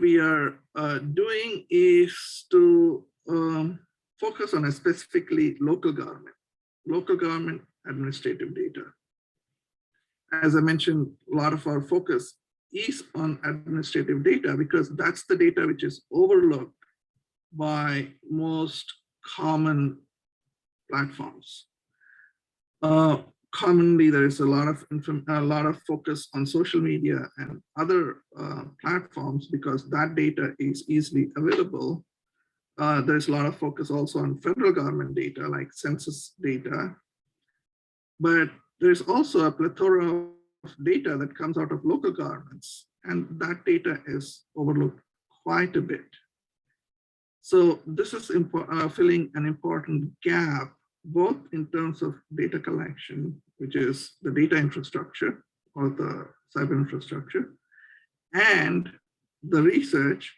we are doing is to focus on a specifically local government administrative data. As I mentioned, a lot of our focus is on administrative data because that's the data which is overlooked by most common platforms. Commonly, there is a lot of focus on social media and other platforms because that data is easily available. There's a lot of focus also on federal government data like census data, but there's also a plethora of data that comes out of local governments, and that data is overlooked quite a bit. So this is filling an important gap, both in terms of data collection, which is the data infrastructure or the cyber infrastructure, and the research,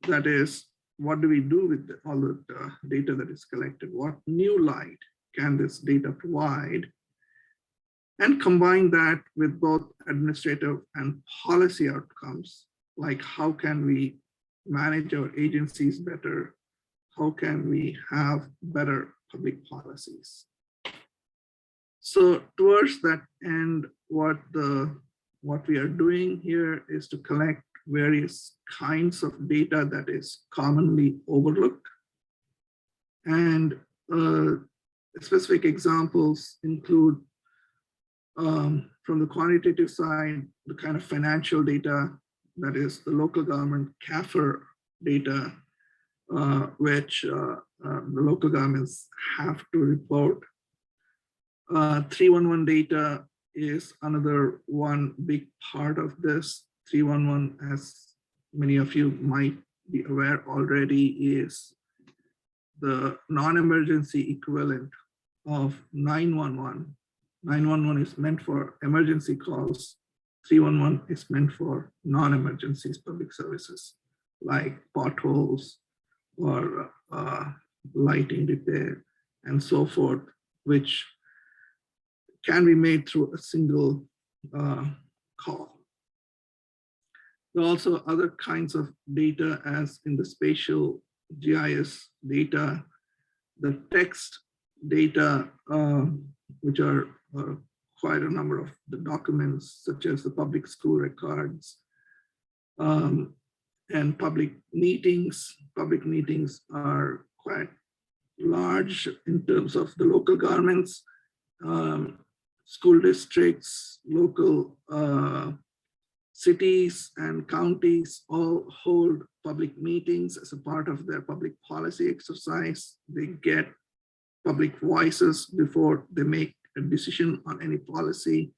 that is, what do we do with all the data that is collected? What new light can this data provide? And combine that with both administrative and policy outcomes, like how can we manage our agencies better? How can we have better public policies? So towards that end, what we are doing here is to collect various kinds of data that is commonly overlooked. And specific examples include from the quantitative side, the kind of financial data, that is the local government CAFR data, which the local governments have to report. 311 data is another one big part of this. 311, as many of you might be aware already, is the non-emergency equivalent of 911. 911 is meant for emergency calls. 311 is meant for non-emergencies public services like potholes or lighting repair and so forth, which can be made through a single call. There are also other kinds of data, as in the spatial GIS data, the text data, which are quite a number of the documents, such as the public school records and public meetings. Public meetings are quite large in terms of the local governments, school districts, local cities and counties all hold public meetings as a part of their public policy exercise. They get public voices before they make a decision on any policy.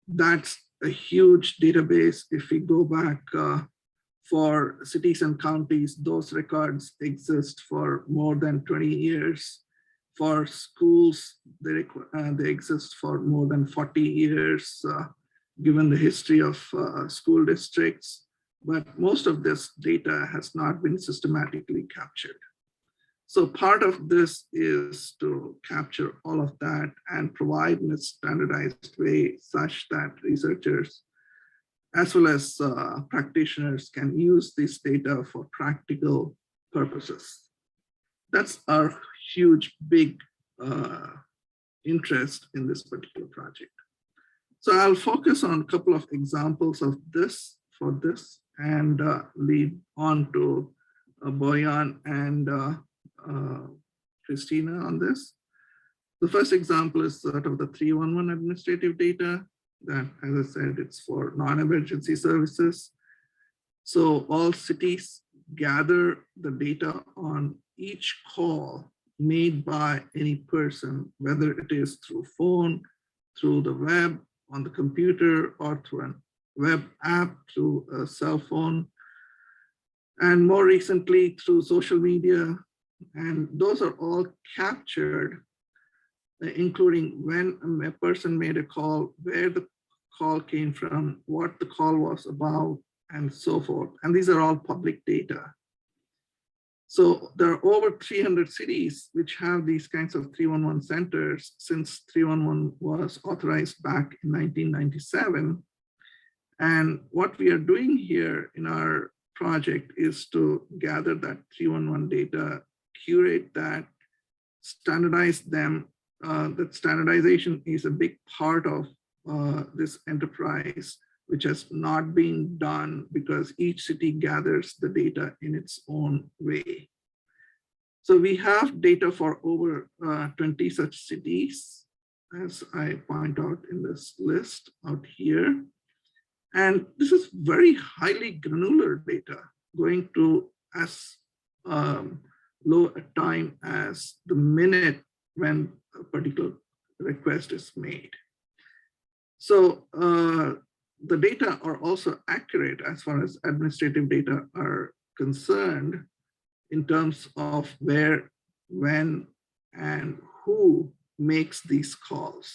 That's a huge database. If we go back for cities and counties, those records exist for more than 20 years. For schools, they exist for more than 40 years, given the history of school districts. But most of this data has not been systematically captured. So part of this is to capture all of that and provide in a standardized way such that researchers as well as practitioners can use this data for practical purposes. That's our huge, big interest in this particular project. So I'll focus on a couple of examples of this and lead on to Boyan and Christina on this. The first example is sort of the 311 administrative data that, as I said, it's for non-emergency services. So all cities gather the data on each call made by any person, whether it is through phone, through the web, on the computer, or through a web app, through a cell phone, and more recently through social media. And those are all captured, including when a person made a call, where the call came from, what the call was about, and so forth. And these are all public data. So there are over 300 cities which have these kinds of 311 centers since 311 was authorized back in 1997. And what we are doing here in our project is to gather that 311 data, curate that, standardize them. That standardization is a big part of this enterprise, which has not been done because each city gathers the data in its own way. So we have data for over 20 such cities, as I point out in this list out here. And this is very highly granular data, going to as low a time as the minute when a particular request is made. So the data are also accurate as far as administrative data are concerned in terms of where, when, and who makes these calls.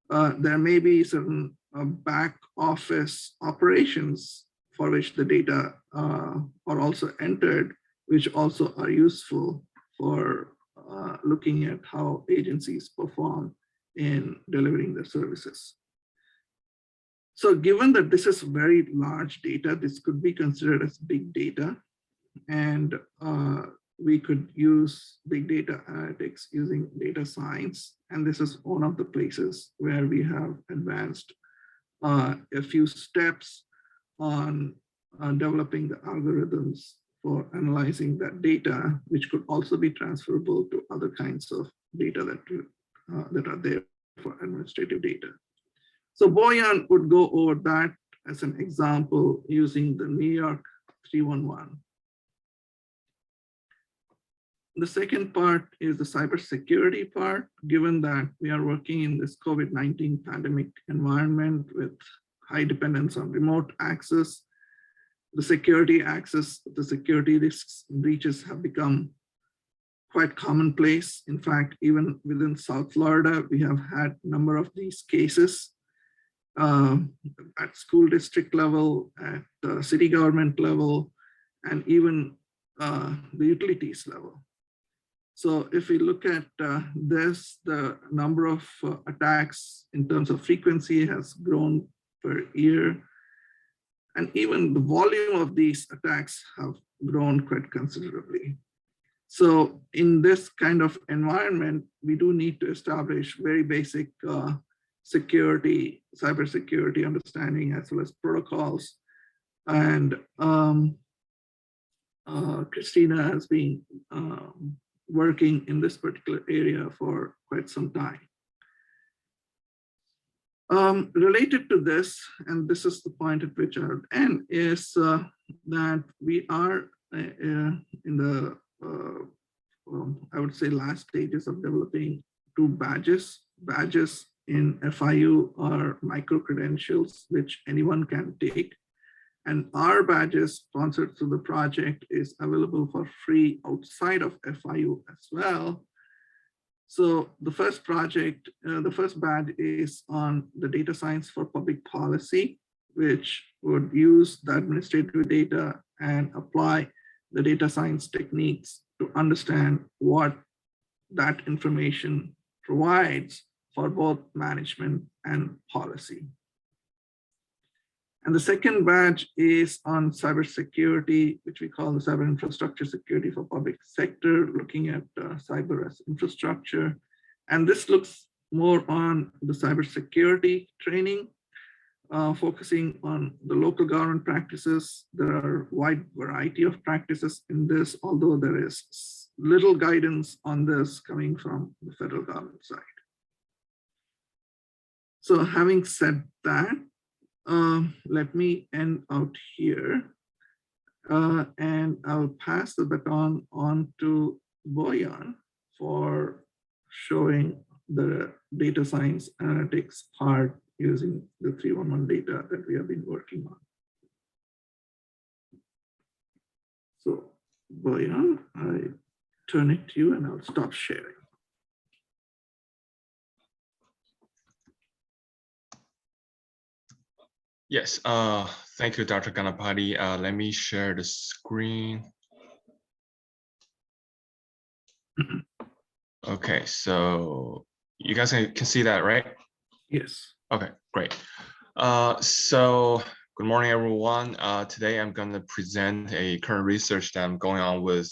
There may be certain back office operations for which the data are also entered, which also are useful for looking at how agencies perform in delivering their services. So given that this is very large data, this could be considered as big data, and we could use big data analytics using data science. And this is one of the places where we have advanced a few steps on developing the algorithms for analyzing that data, which could also be transferable to other kinds of data that are there for administrative data. So Boyan would go over that as an example using the New York 311. The second part is the cybersecurity part. Given that we are working in this COVID-19 pandemic environment with high dependence on remote access, the security risks and breaches have become quite commonplace. In fact, even within South Florida, we have had a number of these cases at school district level, at the city government level, and even the utilities level. So if we look at this, the number of attacks in terms of frequency has grown per year. And even the volume of these attacks have grown quite considerably. So in this kind of environment, we do need to establish very basic cybersecurity understanding, as well as protocols. And Christina has been working in this particular area for quite some time. Related to this, and this is the point at which I would end, is that we are in the, I would say, last stages of developing two badges. Badges in FIU are micro-credentials, which anyone can take. And our badges sponsored through the project is available for free outside of FIU as well. So the first project, the first badge is on the data science for public policy, which would use the administrative data and apply the data science techniques to understand what that information provides for both management and policy. And the second badge is on cybersecurity, which we call the cyber infrastructure security for public sector, looking at cyber as infrastructure. And this looks more on the cybersecurity training, focusing on the local government practices. There are a wide variety of practices in this, although there is little guidance on this coming from the federal government side. So having said that, let me end out here, and I'll pass the baton on to Boyan for showing the data science analytics part using the 311 data that we have been working on. So Boyan, I turn it to you and I'll stop sharing. Yes, thank you, Dr. Ganapati. Let me share the screen. Okay, so you guys can see that, right? Yes. Okay, great. So good morning, everyone. Today I'm going to present a current research that I'm going on with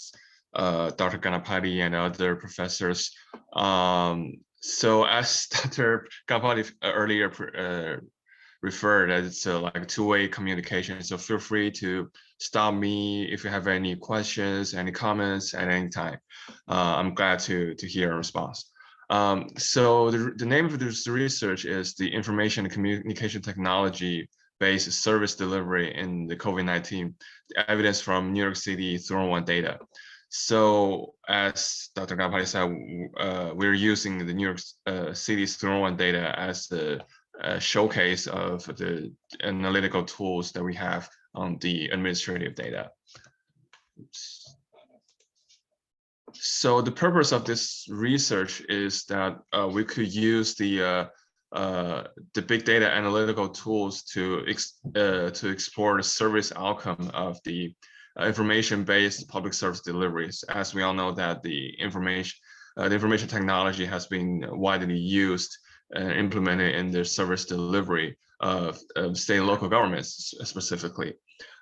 Dr. Ganapati and other professors. So as Dr. Ganapati earlier referred, it's like a two-way communication. So feel free to stop me if you have any questions, any comments at any time. I'm glad to hear a response. So the name of this research is the Information and Communication Technology based service delivery in the COVID-19, evidence from New York City 301 data. So as Dr. Ganapati said, we're using the New York City's 301 data as the showcase of the analytical tools that we have on the administrative data. Oops. So the purpose of this research is that we could use the big data analytical tools to explore the service outcome of the information-based public service deliveries. As we all know that the information technology has been widely used and implemented in the service delivery of state and local governments specifically.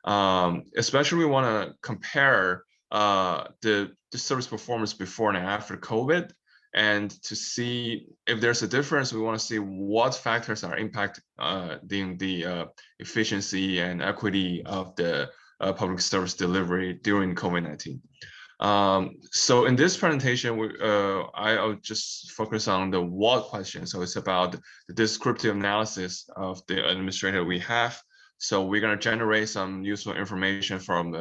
Especially we want to compare the service performance before and after COVID, and to see if there's a difference. We want to see what factors are impacting the efficiency and equity of the public service delivery during COVID-19. So in this presentation, I'll just focus on the what question. So it's about the descriptive analysis of the administrator we have. So we're going to generate some useful information from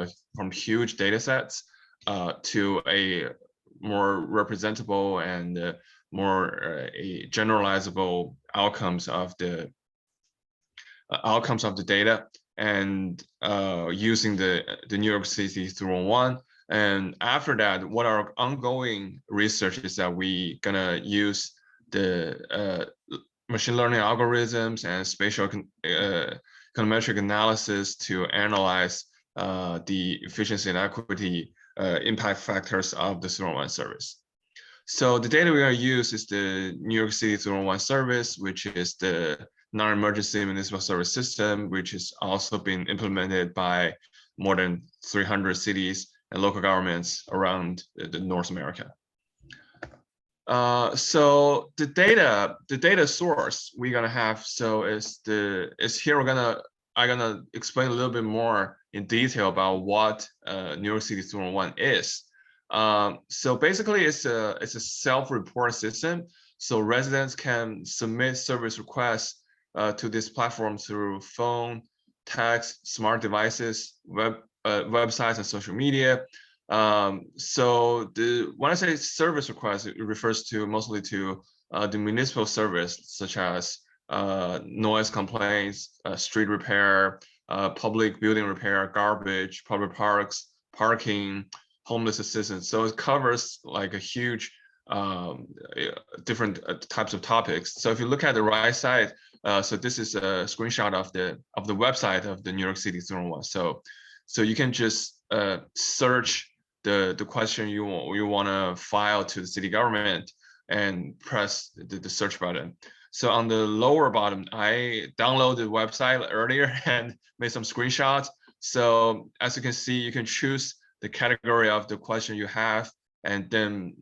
huge data sets to a more representable and more generalizable outcomes of the data, and using the New York City 301. And after that, what our ongoing research is that we gonna use the machine learning algorithms and spatial econometric analysis to analyze the efficiency and equity impact factors of the 301 service. So the data we're gonna use is the New York City 301 service, which is the non-emergency municipal service system, which is also been implemented by more than 300 cities and local governments around the North America. So the data source we're gonna have, so is here I'm gonna explain a little bit more in detail about what New York City 301 is. So basically it's a self-report system. So residents can submit service requests to this platform through phone, text, smart devices, websites, and social media. So when I say service request, it refers to mostly to the municipal service, such as noise complaints, street repair, public building repair, garbage, public parks, parking, homeless assistance. So it covers like a huge different types of topics. So if you look at the right side, so this is a screenshot of the website of the New York City 301. So you can just search the question you want to file to the city government and press the search button. So on the lower bottom, I downloaded the website earlier and made some screenshots. So as you can see, you can choose the category of the question you have, and then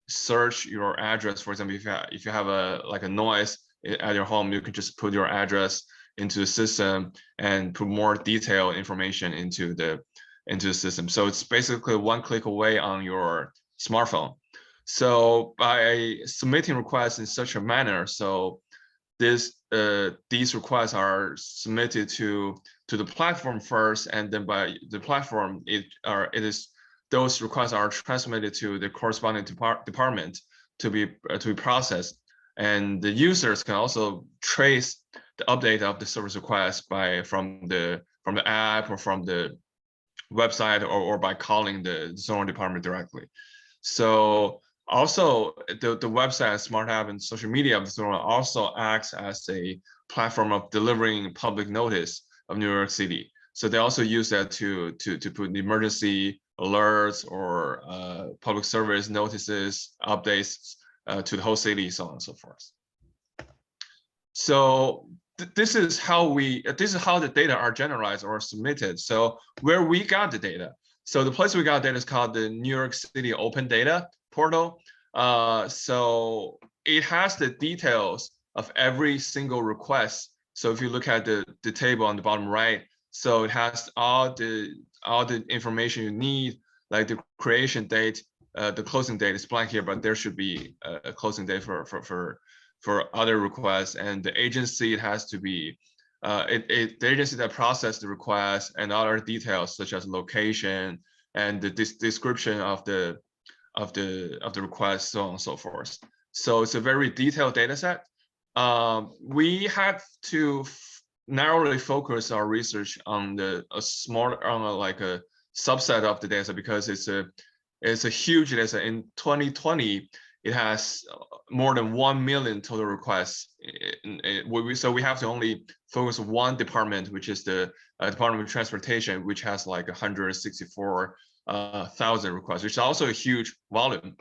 search your address. For example, if you have a noise at your home, you can just put your address into the system and put more detailed information into the system. So it's basically one click away on your smartphone. So by submitting requests in such a manner, so these requests are submitted to the platform first, and then by the platform, those requests are transmitted to the corresponding department to be processed. And the users can also trace the update of the service request from the app or from the website or by calling the zone department directly. So also the website, smart app, and social media of the zone also acts as a platform of delivering public notice of New York City. So they also use that to put emergency alerts or public service notices, updates to the whole city, so on and so forth. So this is how the data are generalized or submitted. So where we got the data. So the place we got data is called the New York City Open Data Portal. So it has the details of every single request. So if you look at the table on the bottom right, so it has all the information you need, like the creation date, the closing date is blank here, but there should be a closing date for other requests, and the agency, it has to be the agency that processed the request, and other details such as location and the description of the request, so on and so forth. So it's a very detailed data set. We have to narrowly focus our research on a subset of the data, because it's a huge data set. In 2020, it has more than 1 million total requests. So we have to only focus on one department, which is the Department of Transportation, which has like 164,000 requests, which is also a huge volume.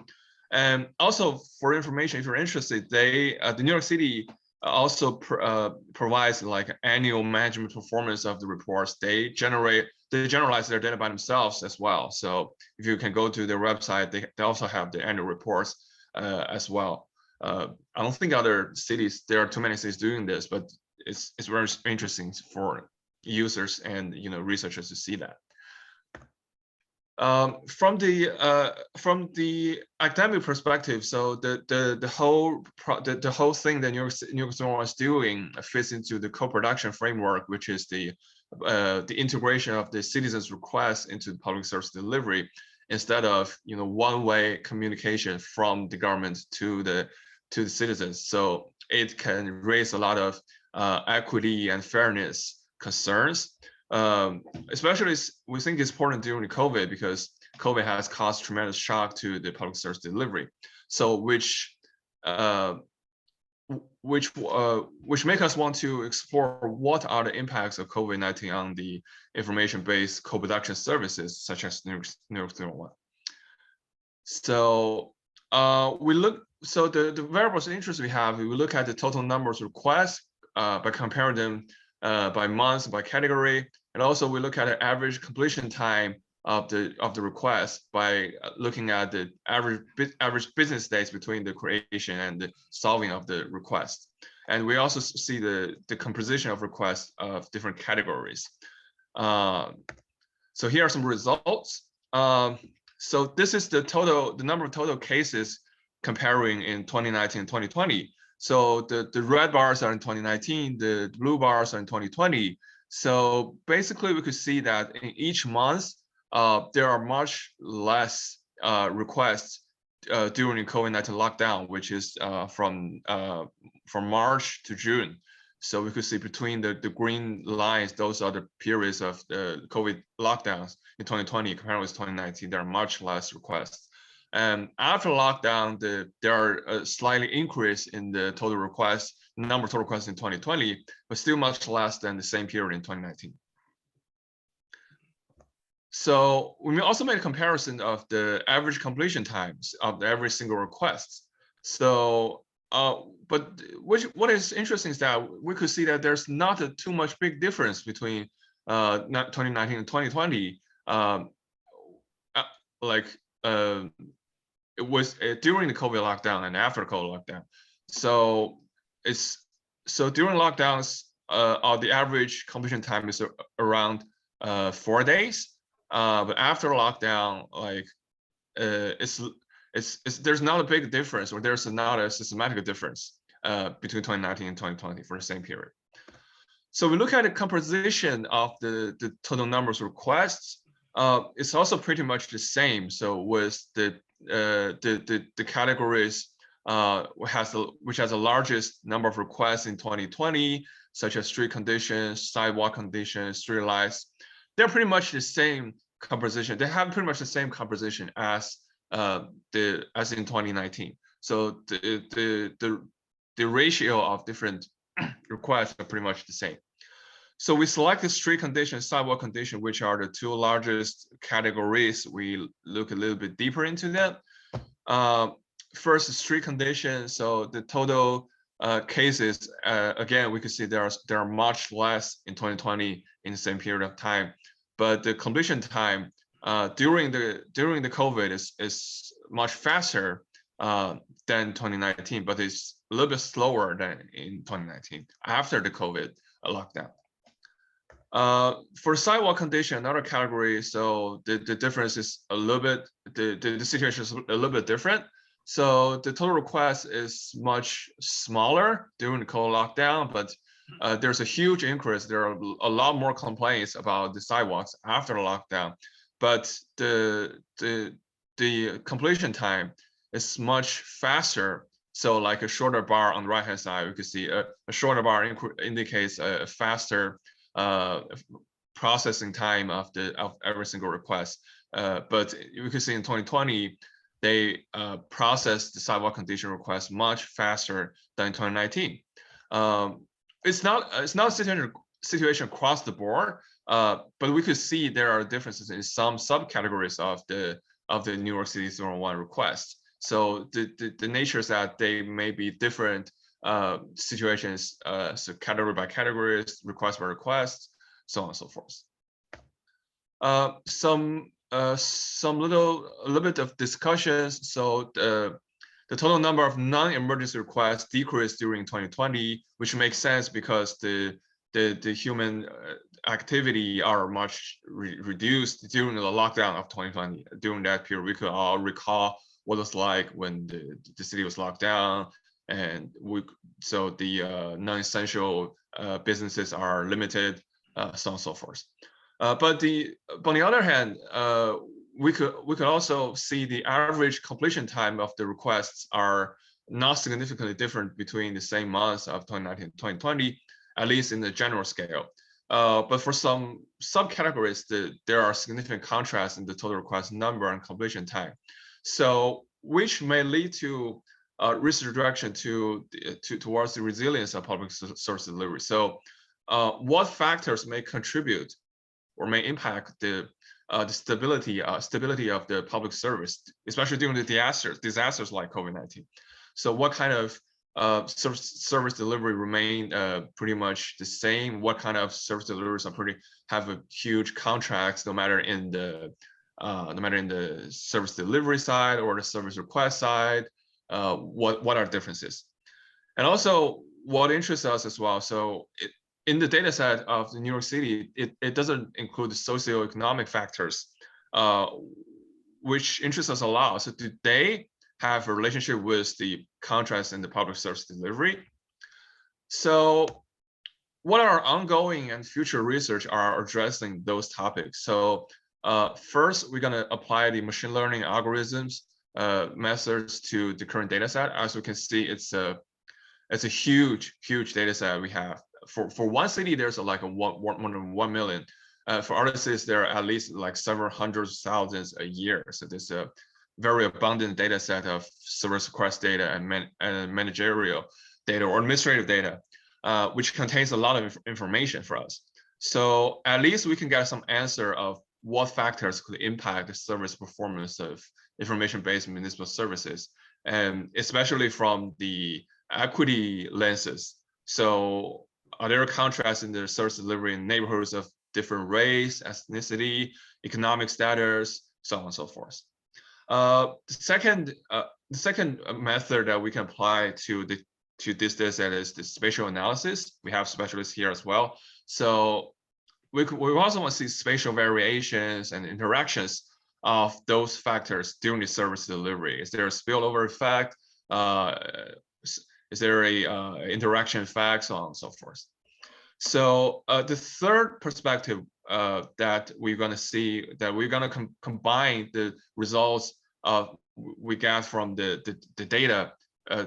And also, for information, if you're interested, the New York City also provides like annual management performance of the reports. They generalize their data by themselves as well. So if you can go to their website, they also have the annual reports as well. I don't think there are too many cities doing this, but it's very interesting for users and researchers to see that. From the academic perspective, so the whole thing that New York City was doing fits into the Coproduction Framework, which is the integration of the citizens' requests into public service delivery, instead of one-way communication from the government to the citizens. So it can raise a lot of equity and fairness concerns. Especially, we think it's important during COVID, because COVID has caused tremendous shock to the public service delivery. So which make us want to explore what are the impacts of COVID-19 on the information-based co-production services, such as New York City one. So so the variables of interest we have, we look at the total numbers of requests by comparing them by months, by category, and also we look at the average completion time of the request by looking at the average business days between the creation and the solving of the request. And we also see the composition of requests of different categories. So here are some results. So this is the number of total cases comparing in 2019 and 2020. So the red bars are in 2019, the blue bars are in 2020. So basically, we could see that in each month, there are much less requests during the COVID-19 lockdown, which is from March to June. So we could see between the green lines, those are the periods of the COVID lockdowns in 2020 compared with 2019. There are much less requests. And after lockdown, there are a slightly increase in the total requests, number of total requests in 2020, but still much less than the same period in 2019. So we also made a comparison of the average completion times of every single request. So, but what is interesting is that we could see that there's not too much big difference between 2019 and 2020. It was during the COVID lockdown and after COVID lockdown. So during lockdowns, the average completion time is around 4 days. But after lockdown, there's not a big difference, or there's not a systematic difference between 2019 and 2020 for the same period. So we look at the composition of the total numbers of requests. It's also pretty much the same. So with the categories which has the largest number of requests in 2020, such as street conditions, sidewalk conditions, street lights, they're pretty much the same composition. They have pretty much the same composition as in 2019. So the ratio of different requests are pretty much the same. So we selected street condition, sidewalk condition, which are the two largest categories. We look a little bit deeper into them. First, street condition. So the total cases, again, we could see there are much less in 2020 in the same period of time, but the completion time during the COVID is much faster than 2019, but it's a little bit slower than in 2019 after the COVID lockdown. For sidewalk condition, another category, so the difference is a little bit, the situation is a little bit different. So the total request is much smaller during the COVID lockdown, but there's a huge increase. There are a lot more complaints about the sidewalks after the lockdown, but the completion time is much faster. So like a shorter bar on the right-hand side, we could see a shorter bar indicates a faster processing time of every single request. But you can see in 2020, they processed the sidewalk condition request much faster than in 2019. It's not a situation across the board, but we could see there are differences in some subcategories of the New York City 301 request. So the nature is that they may be different situations, so category by categories, request by request, so on and so forth. A little bit of discussions. So the total number of non-emergency requests decreased during 2020, which makes sense because the human activity are much reduced during the lockdown of 2020. During that period, we could all recall what it was like when the city was locked down, and so the non-essential businesses are limited, so on and so forth. But on the other hand, we could also see the average completion time of the requests are not significantly different between the same months of 2019 and 2020, at least in the general scale. But for some subcategories, there are significant contrasts in the total request number and completion time. So which may lead to research direction towards the resilience of public service delivery. So what factors may contribute or may impact the stability of the public service, especially during the disasters like COVID-19? So what kind of service delivery remain pretty much the same? What kind of service deliveries have a huge contracts, no matter in the service delivery side or the service request side? What are differences? And also what interests us as well, so in the data set of the New York City, it doesn't include the socioeconomic factors, which interests us a lot. So do they have a relationship with the contracts in the public service delivery? So what our ongoing and future research are addressing those topics. So first, we're gonna apply the machine learning algorithms methods to the current data set. As we can see, it's a huge data set we have. For one city, there's like a 1 million. For other cities, there are at least like several hundreds of thousands a year. So there's a very abundant data set of service request data and managerial data or administrative data, which contains a lot of information for us. So at least we can get some answer of what factors could impact the service performance of information-based municipal services, and especially from the equity lenses. So are there contrasts in the service delivery in neighborhoods of different race, ethnicity, economic status, so on and so forth? The second method that we can apply to this data set is the spatial analysis. We have specialists here as well. So we also want to see spatial variations and interactions of those factors during the service delivery. Is there a spillover effect? Is there a interaction effect, so on and so forth? So the third perspective that we're going to see, that we're going to combine the results we got from the data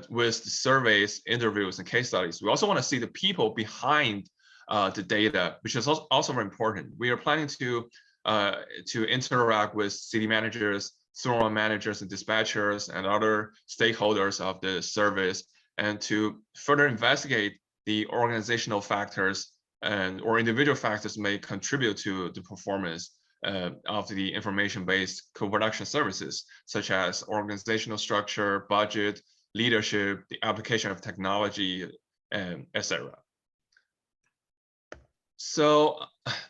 with the surveys, interviews, and case studies. We also want to see the people behind the data, which is also very important. We are planning to interact with city managers, 301 managers and dispatchers, and other stakeholders of the service, and to further investigate the organizational factors or individual factors may contribute to the performance of the information-based co-production services, such as organizational structure, budget, leadership, the application of technology, and etc. So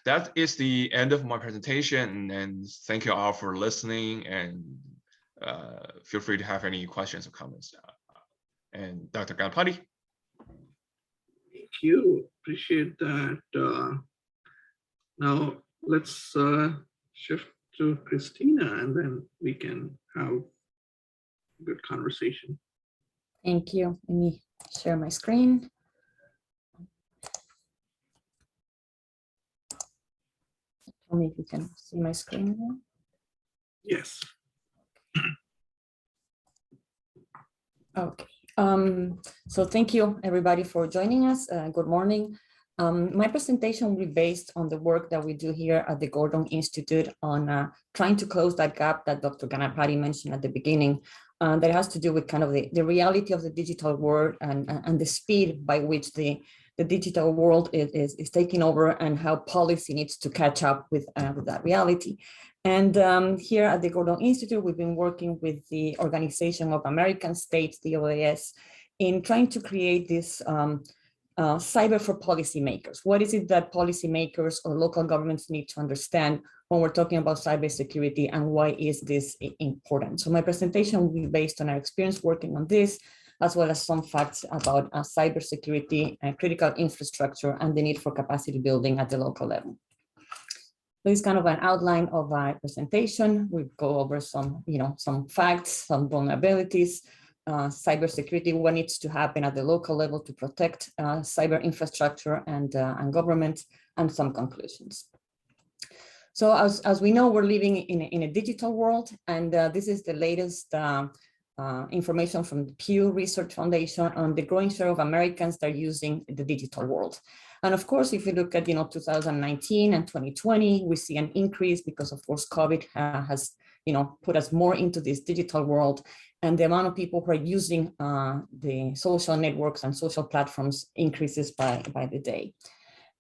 that is the end of my presentation, and thank you all for listening, and feel free to have any questions or comments. And Dr. Ganapati. Thank you, appreciate that. Now let's shift to Christina, and then we can have a good conversation. Thank you. Let me share my screen. Tell me if you can see my screen now. Yes. Okay. So thank you everybody for joining us. Good morning. My presentation will be based on the work that we do here at the Gordon Institute on trying to close that gap that Dr. Ganapati mentioned at the beginning, that has to do with kind of the reality of the digital world and the speed by which the digital world is taking over, and how policy needs to catch up with that reality. And here at the Gordon Institute, we've been working with the Organization of American States, the OAS, in trying to create this cyber for policymakers. What is it that policymakers or local governments need to understand when we're talking about cybersecurity, and why is this important? So my presentation will be based on our experience working on this, as well as some facts about cybersecurity and critical infrastructure and the need for capacity building at the local level. So it's kind of an outline of our presentation. We go over some, some facts, some vulnerabilities, cybersecurity, what needs to happen at the local level to protect cyber infrastructure and government, and some conclusions. So as we know, we're living in a digital world, and this is the latest information from the Pew Research Foundation on the growing share of Americans that are using the digital world. And of course, if you look at 2019 and 2020, we see an increase because, of course, COVID has put us more into this digital world, and the amount of people who are using the social networks and social platforms increases by the day.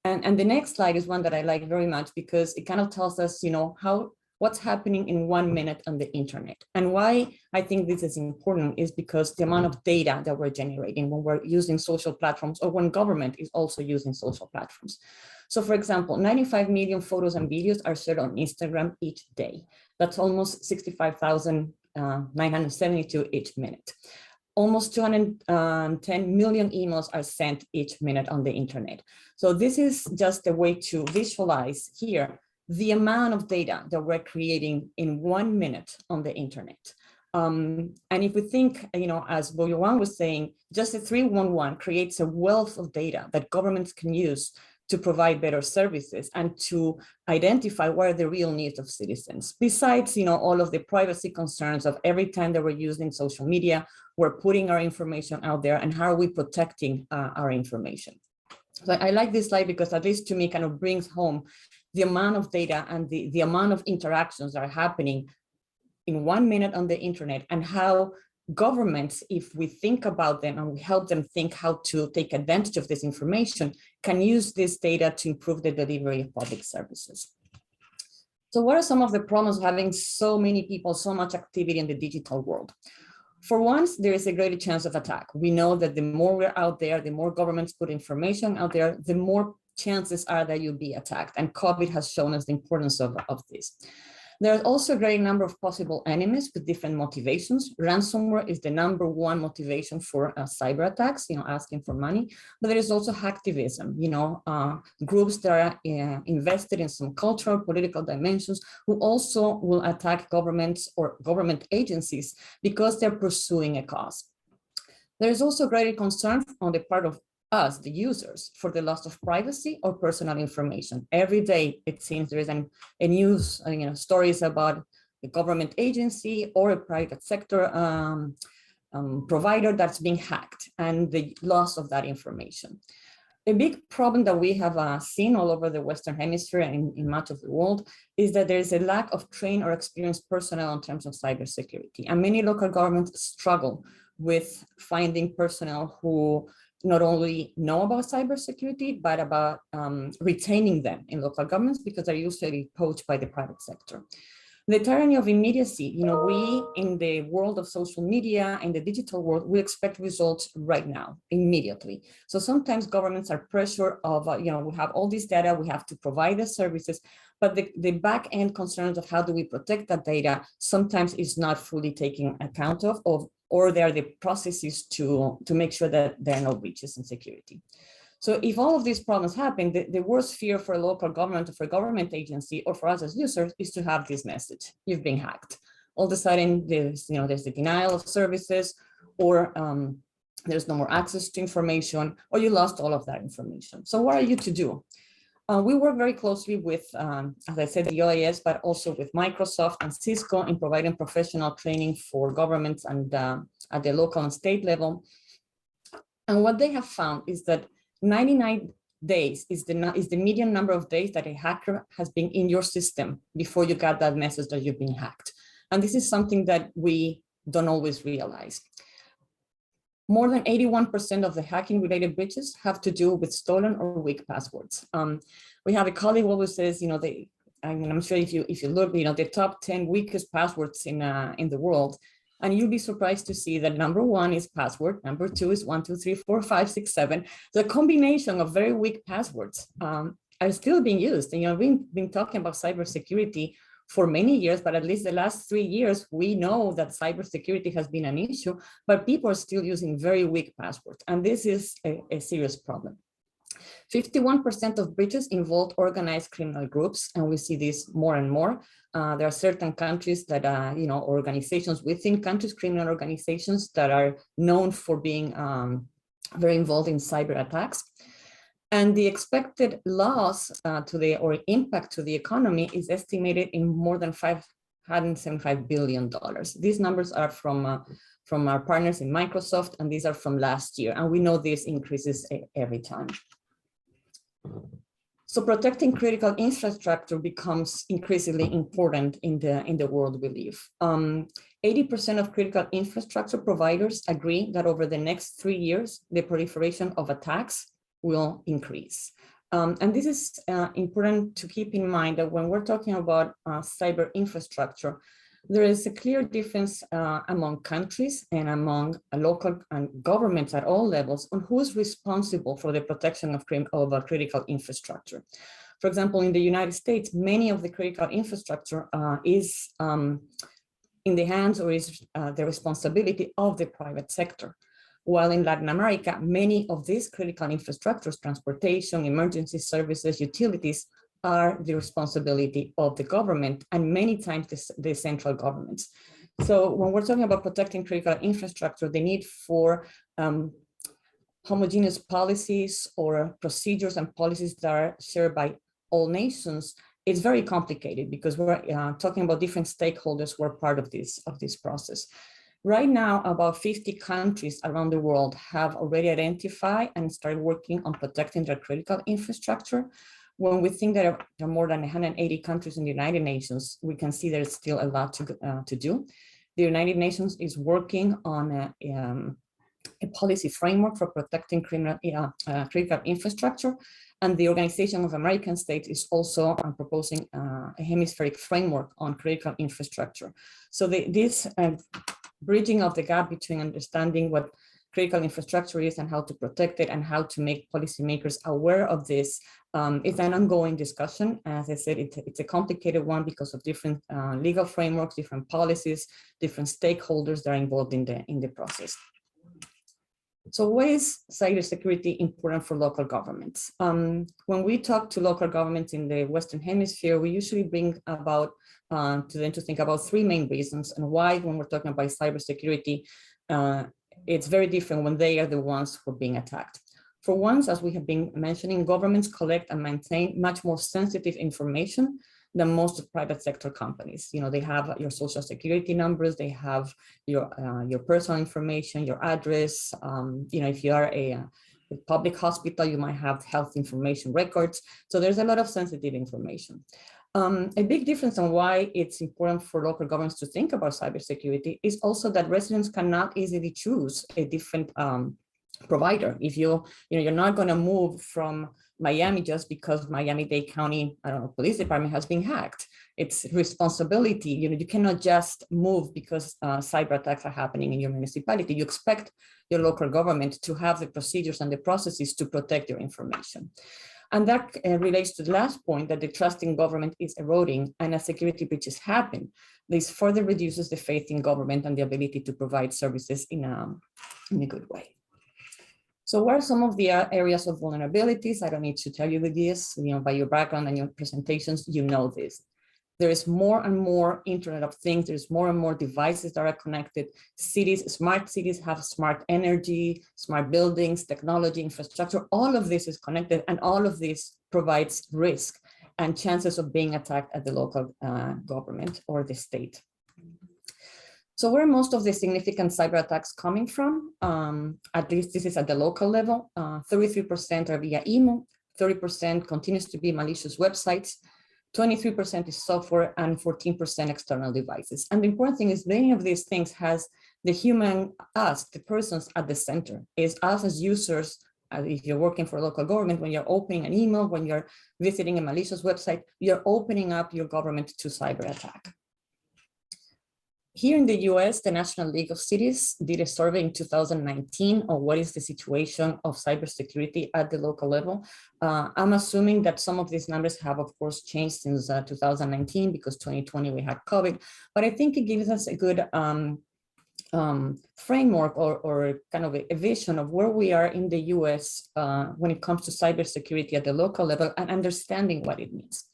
And the next slide is one that I like very much, because it kind of tells us, what's happening in 1 minute on the internet. And why I think this is important is because the amount of data that we're generating when we're using social platforms, or when government is also using social platforms. So for example, 95 million photos and videos are shared on Instagram each day. That's almost 65,972 each minute. Almost 210 million emails are sent each minute on the internet. So this is just a way to visualize here the amount of data that we're creating in 1 minute on the internet. And if we think, as Boyowan was saying, just a 311 creates a wealth of data that governments can use to provide better services and to identify what are the real needs of citizens. Besides, all of the privacy concerns of every time that we're using social media, we're putting our information out there, and how are we protecting our information? So I like this slide because, at least to me, kind of brings home the amount of data and the amount of interactions that are happening in 1 minute on the internet, and how governments, if we think about them and we help them think how to take advantage of this information, can use this data to improve the delivery of public services. So what are some of the problems of having so many people, so much activity in the digital world? For once, there is a greater chance of attack. We know that the more we're out there, the more governments put information out there, the more chances are that you'll be attacked. And COVID has shown us the importance of this. There's also a great number of possible enemies with different motivations. Ransomware is the #1 motivation for cyber attacks, asking for money. But there is also hacktivism, groups that are invested in some cultural, political dimensions, who also will attack governments or government agencies because they're pursuing a cause. There is also greater concern on the part of us, the users, for the loss of privacy or personal information. Every day, it seems there is a news, stories about a government agency or a private sector provider that's being hacked, and the loss of that information. A big problem that we have seen all over the Western Hemisphere and in much of the world is that there is a lack of trained or experienced personnel in terms of cybersecurity. And many local governments struggle with finding personnel who not only know about cybersecurity, but about retaining them in local governments, because they're usually poached by the private sector. The tyranny of immediacy, we in the world of social media and the digital world, we expect results right now, immediately. So sometimes governments are pressure of, we have all this data, we have to provide the services, but the back end concerns of how do we protect that data sometimes is not fully taken account of, or there are the processes to make sure that there are no breaches in security. So if all of these problems happen, the worst fear for a local government or for a government agency or for us as users is to have this message: you've been hacked. All of a sudden, there's the denial of services, or there's no more access to information, or you lost all of that information. So what are you to do? We work very closely with, as I said, the OAS, but also with Microsoft and Cisco in providing professional training for governments and at the local and state level. And what they have found is that 99 days is the median number of days that a hacker has been in your system before you got that message that you've been hacked. And this is something that we don't always realize. More than 81% of the hacking related breaches have to do with stolen or weak passwords. We have a colleague who always says, I'm sure if you look, the top 10 weakest passwords in the world, and you'll be surprised to see that number 1 is password, number 2 is 1, 2, 3, 4, 5, 6, 7. The combination of very weak passwords are still being used. And, we've been talking about cybersecurity for many years, but at least the last 3 years, we know that cybersecurity has been an issue, but people are still using very weak passwords. And this is a serious problem. 51% of breaches involve organized criminal groups, and we see this more and more. There are certain countries that organizations within countries, criminal organizations that are known for being very involved in cyber attacks. And the expected loss or impact to the economy is estimated in more than $575 billion. These numbers are from our partners in Microsoft, and these are from last year. And we know this increases every time. So protecting critical infrastructure becomes increasingly important in the world we live. 80% of critical infrastructure providers agree that over the next 3 years, the proliferation of attacks will increase. And this is important to keep in mind that when we're talking about cyber infrastructure, there is a clear difference among countries and among local and governments at all levels on who is responsible for the protection of critical infrastructure. For example, in the United States, many of the critical infrastructure is in the hands or is the responsibility of the private sector. While in Latin America, many of these critical infrastructures, transportation, emergency services, utilities, are the responsibility of the government, and many times the central governments. So when we're talking about protecting critical infrastructure, the need for homogeneous policies or procedures and policies that are shared by all nations is very complicated, because we're talking about different stakeholders who are part of this process. Right now, about 50 countries around the world have already identified and started working on protecting their critical infrastructure. When we think that there are more than 180 countries in the United Nations, we can see there's still a lot to do. The United Nations is working on a policy framework for protecting critical infrastructure, and the Organization of American States is also proposing a hemispheric framework on critical infrastructure. So this bridging of the gap between understanding what critical infrastructure is and how to protect it and how to make policymakers aware of this is an ongoing discussion. As I said, it's a complicated one because of different legal frameworks, different policies, different stakeholders that are involved in the process. So why is cybersecurity important for local governments? When we talk to local governments in the Western Hemisphere, we usually bring about to them to think about 3 main reasons and why, when we're talking about cybersecurity, it's very different when they are the ones who are being attacked. For once, as we have been mentioning, governments collect and maintain much more sensitive information than most private sector companies. They have your social security numbers, they have your personal information, your address. If you are a public hospital, you might have health information records. So there's a lot of sensitive information. A big difference on why it's important for local governments to think about cybersecurity is also that residents cannot easily choose a different provider. If you're not going to move from Miami just because Miami-Dade County, I don't know, police department has been hacked. It's responsibility. You cannot just move because cyber attacks are happening in your municipality. You expect your local government to have the procedures and the processes to protect your information. And that relates to the last point, that the trust in government is eroding, and as security breaches happen, this further reduces the faith in government and the ability to provide services in a good way. So what are some of the areas of vulnerabilities? I don't need to tell you this, by your background and your presentations, you know this. There is more and more Internet of Things. There's more and more devices that are connected. Smart cities have smart energy, smart buildings, technology, infrastructure. All of this is connected, and all of this provides risk and chances of being attacked at the local government or the state. So where are most of the significant cyber attacks coming from? At least this is at the local level. 33% are via email, 30% continues to be malicious websites, 23% is software, and 14% external devices. And the important thing is many of these things has the human, us, the persons at the center, is us as users. If you're working for a local government, when you're opening an email, when you're visiting a malicious website, you're opening up your government to cyber attack. Here in the US, the National League of Cities did a survey in 2019 on what is the situation of cybersecurity at the local level. I'm assuming that some of these numbers have, of course, changed since 2019 because 2020 we had COVID, but I think it gives us a good framework or kind of a vision of where we are in the US when it comes to cybersecurity at the local level and understanding what it means.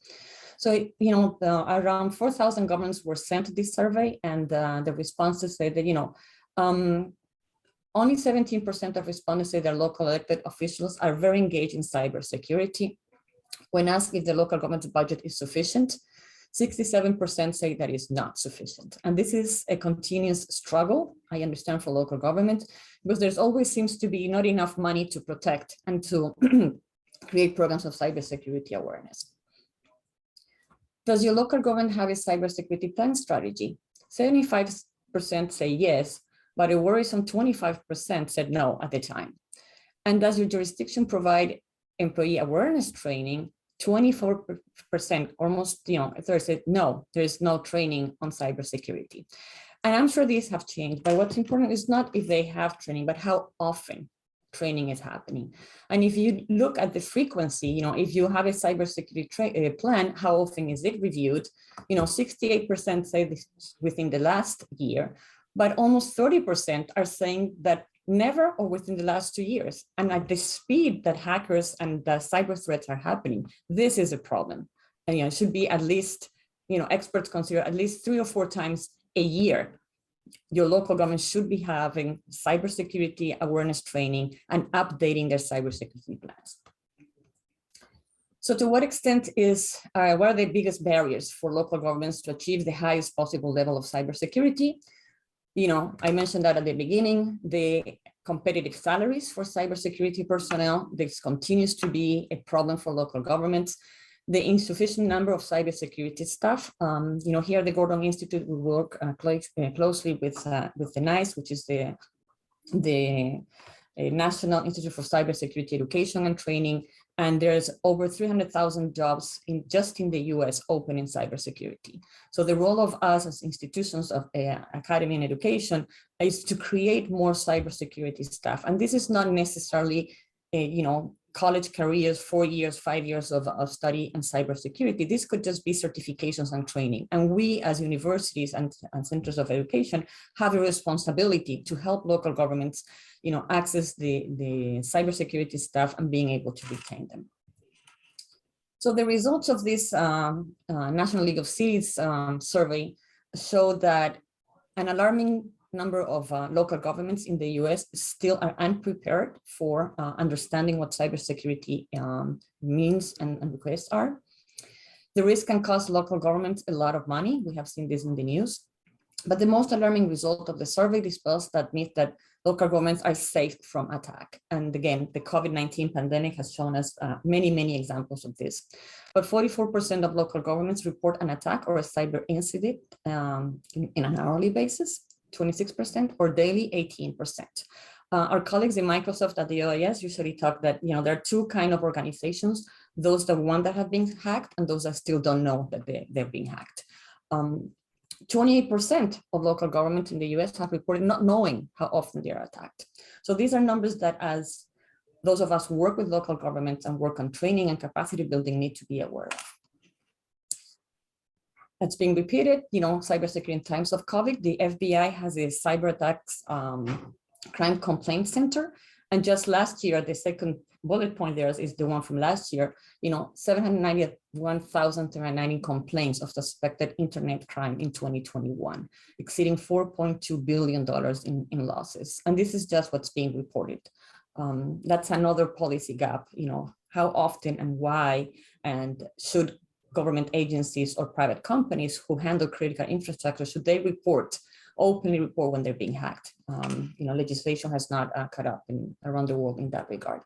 So, around 4,000 governments were sent this survey, and the responses say that, only 17% of respondents say their local elected officials are very engaged in cybersecurity. When asked if the local government's budget is sufficient, 67% say that is not sufficient. And this is a continuous struggle, I understand, for local government, because there's always seems to be not enough money to protect and to create programs of cybersecurity awareness. Does your local government have a cybersecurity plan strategy? 75% say yes, but a worrisome 25% said no at the time. And does your jurisdiction provide employee awareness training? 24%, almost, a third said no, there is no training on cybersecurity. And I'm sure these have changed, but what's important is not if they have training, but how often training is happening. And if you look at the frequency, if you have a cybersecurity plan, how often is it reviewed? 68% say this within the last year, but almost 30% are saying that never or within the last 2 years. And at the speed that hackers and the cyber threats are happening, this is a problem. And it should be at least, experts consider at least 3 or 4 times a year. Your local government should be having cybersecurity awareness training and updating their cybersecurity plans. So to what extent what are the biggest barriers for local governments to achieve the highest possible level of cybersecurity? I mentioned that at the beginning, the competitive salaries for cybersecurity personnel, this continues to be a problem for local governments. The insufficient number of cybersecurity staff. Here at the Gordon Institute, we work closely with the NICE, which is the National Institute for Cybersecurity Education and Training. And there's over 300,000 jobs just in the US open in cybersecurity. So the role of us as institutions of academy and education is to create more cybersecurity staff. And this is not necessarily, college careers, 4 years, 5 years of study in cybersecurity. This could just be certifications and training. And we as universities and centers of education have a responsibility to help local governments, access the cybersecurity staff and being able to retain them. So the results of this National League of Cities survey show that an alarming number of local governments in the US still are unprepared for understanding what cybersecurity means and requests are. The risk can cost local governments a lot of money. We have seen this in the news. But the most alarming result of the survey dispels that myth that local governments are safe from attack. And again, the COVID-19 pandemic has shown us many, many examples of this. But 44% of local governments report an attack or a cyber incident in an hourly basis. 26%, or daily 18%. Our colleagues in Microsoft at the OIS usually talk that there are two kind of organizations, those that have been hacked and those that still don't know that they're being hacked. 28% of local governments in the US have reported not knowing how often they are attacked. So these are numbers that, as those of us who work with local governments and work on training and capacity building, need to be aware of. It's being repeated, cybersecurity in times of COVID. The FBI has a cyber attacks crime complaint center. And just last year, the second bullet point there is the one from last year, 791,390 complaints of suspected internet crime in 2021, exceeding $4.2 billion in losses. And this is just what's being reported. That's another policy gap, how often and why, and should government agencies or private companies who handle critical infrastructure, should they openly report when they're being hacked? Legislation has not caught up around the world in that regard.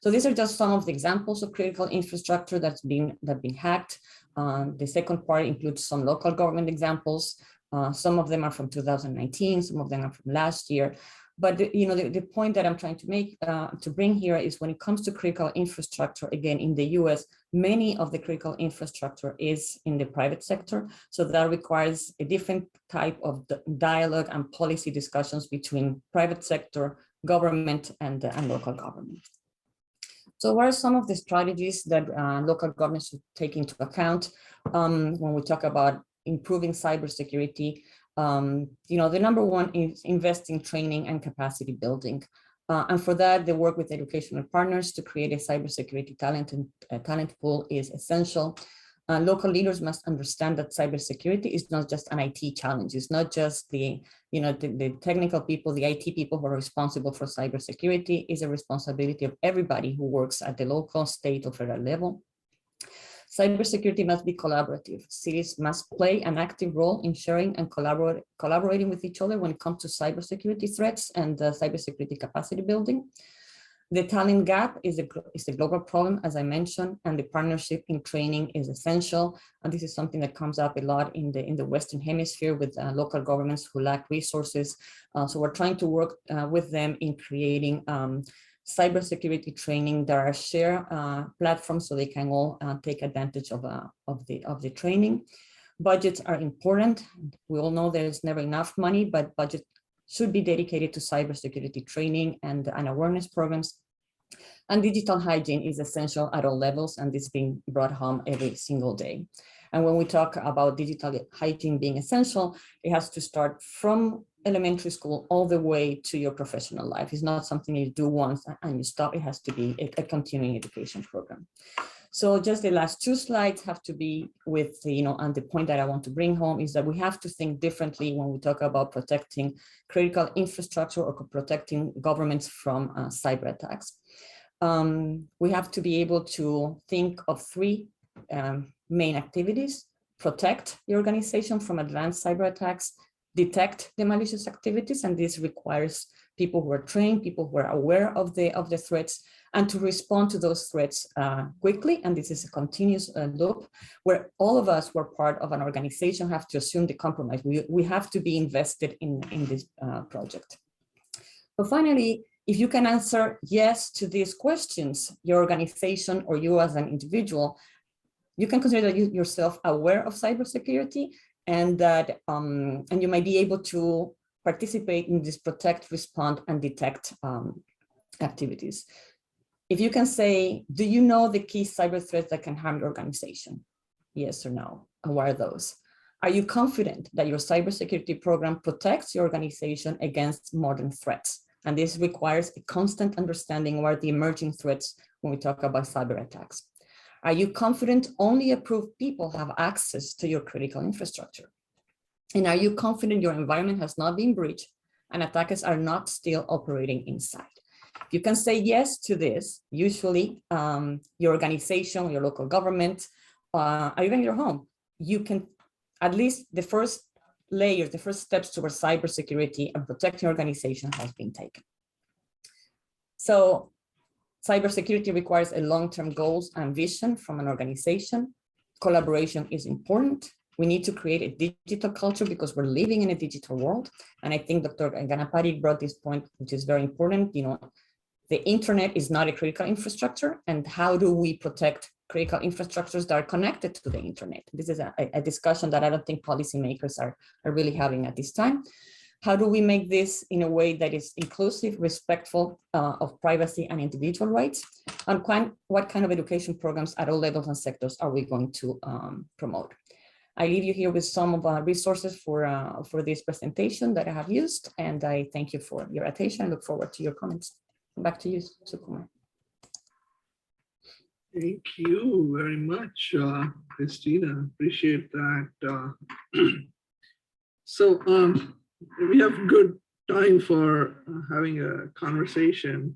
So these are just some of the examples of critical infrastructure that's been hacked. The second part includes some local government examples. Some of them are from 2019, some of them are from last year. But the point that I'm trying to make, to bring here, is when it comes to critical infrastructure, again, in the US, many of the critical infrastructure is in the private sector. So that requires a different type of dialogue and policy discussions between private sector, government, and local government. So what are some of the strategies that local governments should take into account when we talk about improving cybersecurity? The number one is invest in training and capacity building. And for that, they work with educational partners to create a cybersecurity talent pool is essential. Local leaders must understand that cybersecurity is not just an IT challenge. It's not just the technical people, the IT people who are responsible for cybersecurity. It's a responsibility of everybody who works at the local, state, or federal level. Cybersecurity must be collaborative. Cities must play an active role in sharing and collaborating with each other when it comes to cybersecurity threats and cybersecurity capacity building. The talent gap is a global problem, as I mentioned, and the partnership in training is essential. And this is something that comes up a lot in the Western Hemisphere with local governments who lack resources. So we're trying to work with them in creating cybersecurity training. There are shared platforms so they can all take advantage of the training. Budgets are important. We all know there's never enough money, but budget should be dedicated to cybersecurity training and awareness programs. And digital hygiene is essential at all levels, and this is being brought home every single day. And when we talk about digital hygiene being essential, it has to start from elementary school all the way to your professional life. It's not something you do once and you stop. It has to be a continuing education program. So just the last two slides have to be with, and the point that I want to bring home is that we have to think differently when we talk about protecting critical infrastructure or protecting governments from cyber attacks. We have to be able to think of three main activities: protect the organization from advanced cyber attacks, detect the malicious activities, and this requires people who are trained, people who are aware of the threats, and to respond to those threats quickly. And this is a continuous loop where all of us who are part of an organization have to assume the compromise. We have to be invested in this project. So finally, if you can answer yes to these questions, your organization or you as an individual, you can consider yourself aware of cybersecurity, and that and you might be able to participate in this protect, respond, and detect activities. If you can say, do you know the key cyber threats that can harm your organization? Yes or no, and what are those? Are you confident that your cybersecurity program protects your organization against modern threats? And this requires a constant understanding of what are the emerging threats when we talk about cyber attacks. Are you confident only approved people have access to your critical infrastructure? And are you confident your environment has not been breached and attackers are not still operating inside? If you can say yes to this, usually your organization, your local government, or even your home, you can, at least the first layers, the first steps towards cybersecurity and protecting your organization has been taken. So cybersecurity requires a long-term goals and vision from an organization. Collaboration is important. We need to create a digital culture because we're living in a digital world. And I think Dr. Ganapati brought this point, which is very important. The internet is not a critical infrastructure, and how do we protect critical infrastructures that are connected to the internet? This is a discussion that I don't think policymakers are really having at this time. How do we make this in a way that is inclusive, respectful of privacy and individual rights? And what kind of education programs at all levels and sectors are we going to promote? I leave you here with some of our resources for this presentation that I have used, and I thank you for your attention. I look forward to your comments. Back to you, Sukumar. Thank you very much, Christina. Appreciate that. So we have good time for having a conversation.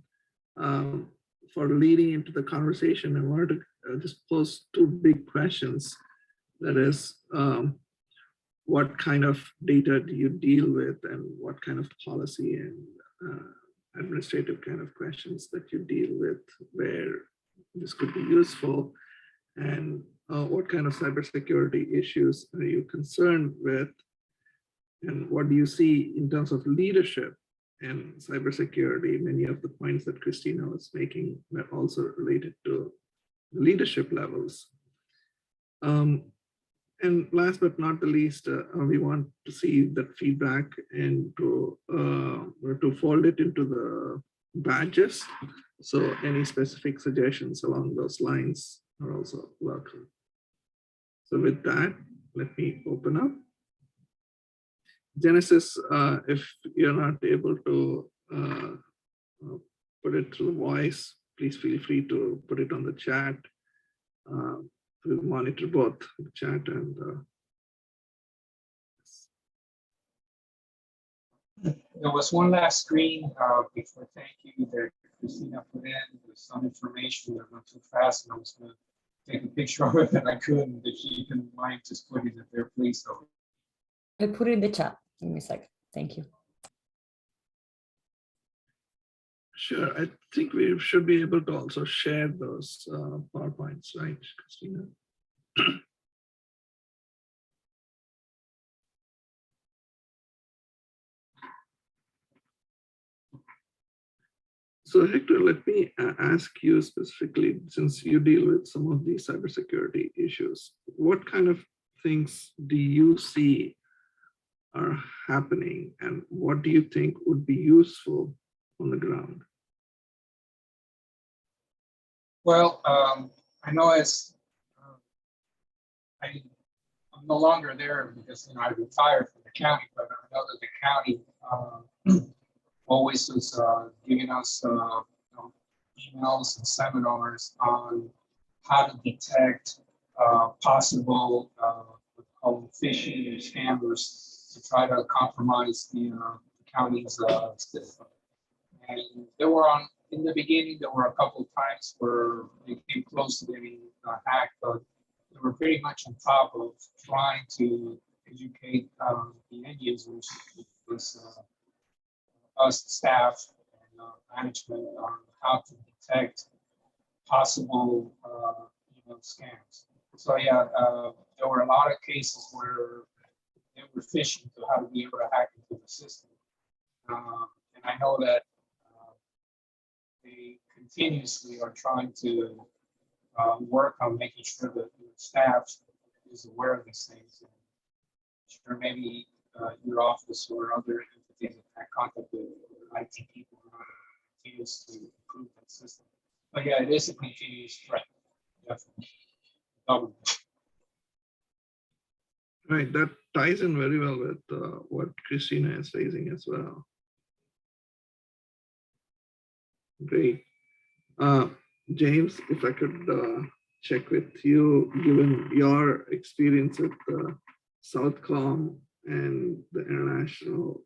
For leading into the conversation, I wanted to just pose two big questions. That is, what kind of data do you deal with, and what kind of policy and administrative kind of questions that you deal with where this could be useful, and what kind of cybersecurity issues are you concerned with, and what do you see in terms of leadership and cybersecurity? Many of the points that Christina was making were also related to leadership levels. And last but not the least, we want to see that feedback and to fold it into the badges. So any specific suggestions along those lines are also welcome. So with that, let me open up. Genesis, if you're not able to put it through the voice, please feel free to put it on the chat. We'll monitor both the chat and there was one last screen before thank you that Christina put in with some information that went too fast, and I was going to take a picture of it and I couldn't. If you can mind just putting it there, please. So I put it in the chat. Give me a second. Thank you. sure, I think we should be able to also share those PowerPoints, right, Christina? So Hector, let me ask you specifically, since you deal with some of these cybersecurity issues, what kind of things do you see are happening, and what do you think would be useful on the ground? well, I know as I'm no longer there because I retired from the county, but I know that the county always is giving us emails and seminars on how to detect possible phishing or scammers to try to compromise the county's system. And there were in the beginning, there were a couple of times where they came close to getting hacked, but they were pretty much on top of trying to educate the end users, us staff and management on how to detect possible scams. So yeah, there were a lot of cases where they were phishing to how to be able to hack into the system. And I know that they continuously are trying to work on making sure that the staff is aware of these things. And sure, maybe your office or other entities that have contact with IT people continues to improve that system. But yeah, it is a continuous threat, definitely. Right, that ties in very well with what Christina is raising as well. Great. James, if I could check with you, given your experience with Southcom and the international,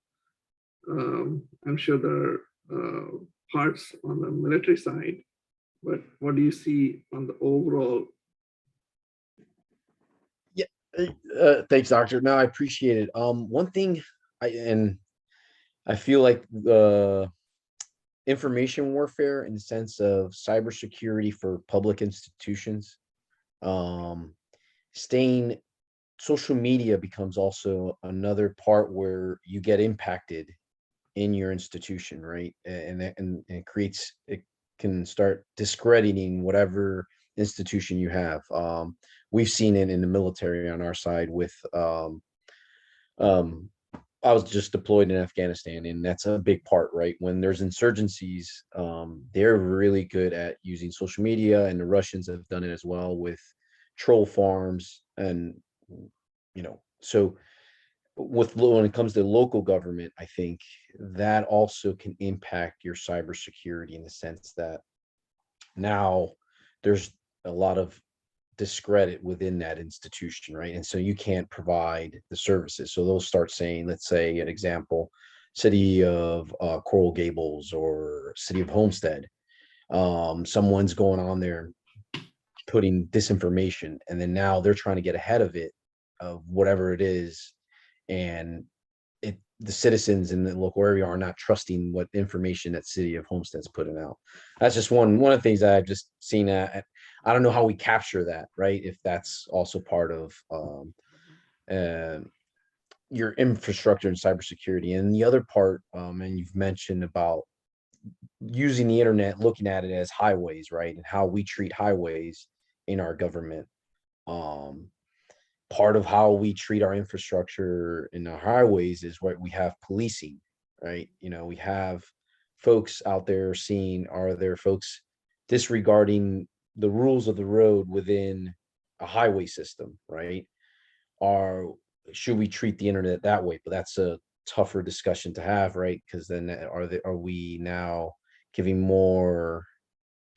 I'm sure there are parts on the military side, but what do you see on the overall? Yeah, thanks, Doctor. No, I appreciate it. One thing I feel like the information warfare in the sense of cybersecurity for public institutions, staying social media becomes also another part where you get impacted in your institution, right? And it creates, it can start discrediting whatever institution you have. We've seen it in the military on our side with I was just deployed in Afghanistan, and that's a big part, right? When there's insurgencies, they're really good at using social media, and the Russians have done it as well with troll farms. And, so when it comes to local government, I think that also can impact your cybersecurity in the sense that now there's a lot of discredit within that institution, right? And so you can't provide the services. So they'll start saying, let's say an example, city of Coral Gables or city of Homestead. Someone's going on there putting disinformation, and then now they're trying to get ahead of it, of whatever it is. And the citizens in the local area are not trusting what information that city of Homestead's putting out. That's just one of the things that I've just seen. I don't know how we capture that, right? If that's also part of your infrastructure and cybersecurity. And the other part, and you've mentioned about using the internet, looking at it as highways, right? And how we treat highways in our government. Part of how we treat our infrastructure in our highways is what we have policing, right? We have folks out there seeing, are there folks disregarding the rules of the road within a highway system, right? Should we treat the internet that way? But that's a tougher discussion to have, right? Because then are we now giving more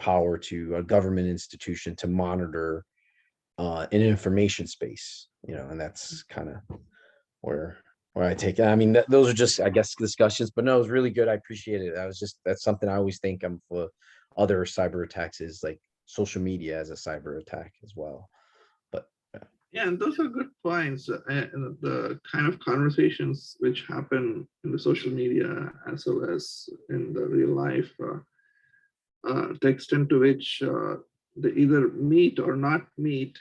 power to a government institution to monitor an information space, and that's kind of where I take it. I mean, those are just, I guess, discussions, but no, it was really good. I appreciate it. That's something I always think for other cyber attacks is like social media as a cyber attack as well. But yeah, and those are good points. The kind of conversations which happen in the social media as well as in the real life, the extent to which they either meet or not meet,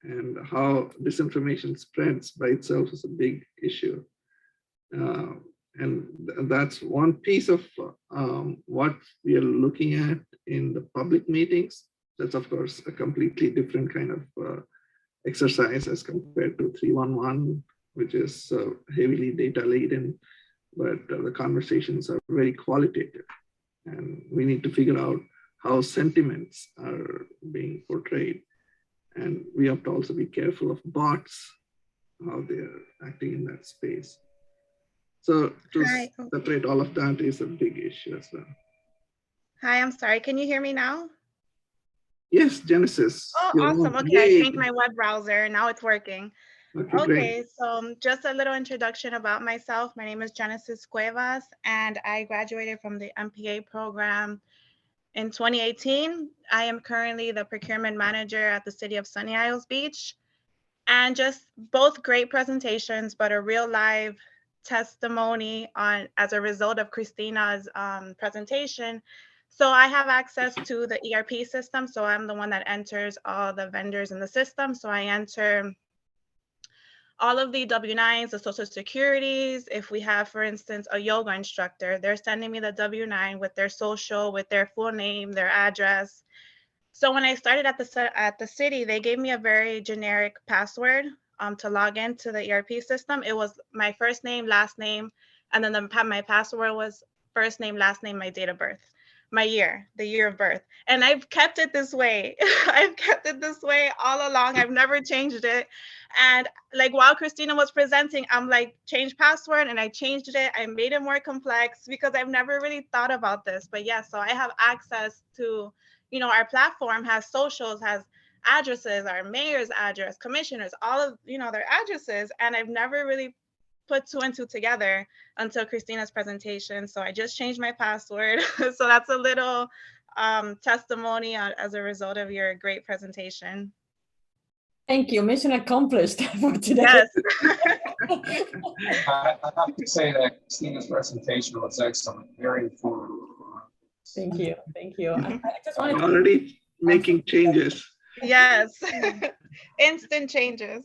and how disinformation spreads by itself is a big issue. And that's one piece of what we are looking at in the public meetings. That's, of course, a completely different kind of exercise as compared to 311, which is heavily data laden, but the conversations are very qualitative. And we need to figure out how sentiments are being portrayed. And we have to also be careful of bots, how they're acting in that space. So to separate all of that is a big issue as well. Hi, I'm sorry. Can you hear me now? Yes, Genesis. Oh, awesome. Okay, I changed my web browser. Now it's working. Okay, so just a little introduction about myself. My name is Genesis Cuevas, and I graduated from the MPA program in 2018. I am currently the procurement manager at the city of Sunny Isles Beach. And just both great presentations, but a real live testimony as a result of Christina's presentation. So I have access to the ERP system. So I'm the one that enters all the vendors in the system. So I enter all of the W-9s, the social securities. If we have, for instance, a yoga instructor, they're sending me the W-9 with their social, with their full name, their address. So when I started at the city, they gave me a very generic password to log into the ERP system. It was my first name, last name, and then my password was first name, last name, my date of birth, the year of birth. And I've kept it this way. I've kept it this way all along. I've never changed it. And like while Christina was presenting, I'm like, change password, and I changed it. I made it more complex because I've never really thought about this. But yeah, so I have access to, our platform has socials, has addresses, our mayor's address, commissioners, all of, their addresses. And I've never really put two and two together until Christina's presentation. So I just changed my password. So that's a little testimony as a result of your great presentation. Thank you. Mission accomplished for today. Yes. I have to say that Christina's presentation was excellent, very informative. Thank you. Thank you. I just wanted to already making changes. Yes. Instant changes.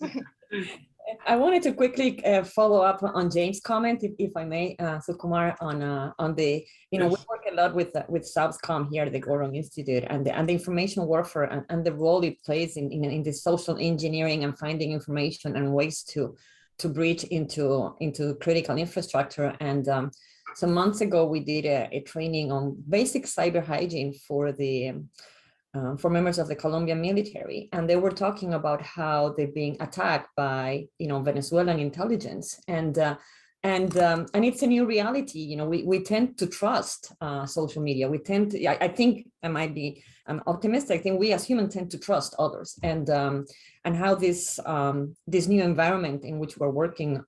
I wanted to quickly follow up on James' comment, if I may, Sukumar, on the, we Yes. work a lot with SubsCom here at the Gordon Institute, and the information warfare and the role it plays in the social engineering and finding information and ways to breach into critical infrastructure. And some months ago, we did a training on basic cyber hygiene for members of the Colombian military, and they were talking about how they're being attacked by Venezuelan intelligence, and it's a new reality. We tend to trust social media. We tend to. I think I'm optimistic. I think we as humans tend to trust others, and how this new environment in which we're working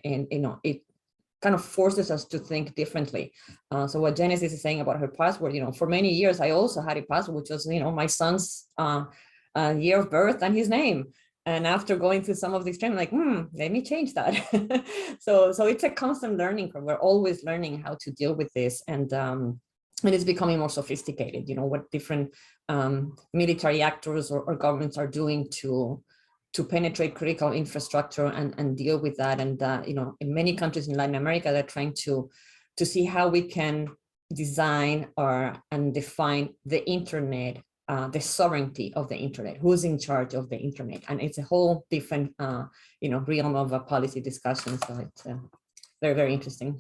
it kind of forces us to think differently. So what Genesis is saying about her password, for many years, I also had a password, which was, my son's year of birth and his name. And after going through some of these training, like, let me change that. So it's a constant learning curve. We're always learning how to deal with this. And it's becoming more sophisticated, what different military actors or governments are doing to penetrate critical infrastructure and deal with that. And in many countries in Latin America, they're trying to see how we can design and define the internet, the sovereignty of the internet, who's in charge of the internet. And it's a whole different realm of policy discussion. So it's very, very interesting.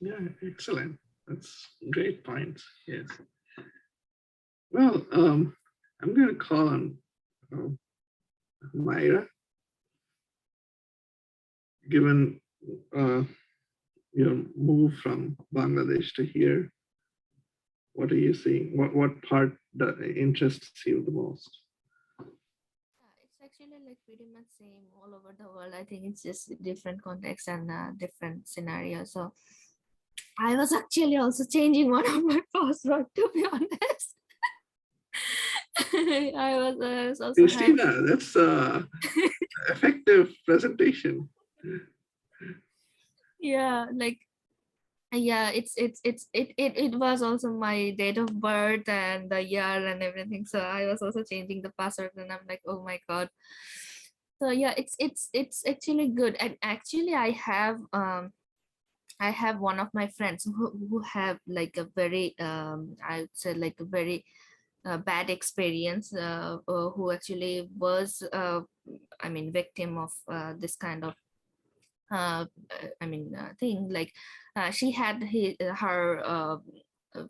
Yeah, excellent. That's great points. Yes. Well, I'm going to call on Myra, given your move from Bangladesh to here, what are you seeing? What part that interests you the most? It's actually like pretty much same all over the world. I think it's just different context and different scenarios. So I was actually also changing one of my password, to be honest. I was also Christina, that's effective presentation. Yeah, like it was also my date of birth and the year and everything. So I was also changing the password, and I'm like, oh my god. So yeah, it's actually good. And actually I have one of my friends who have like a very I would say like a very bad experience, who actually was victim of this kind of thing. Like she had her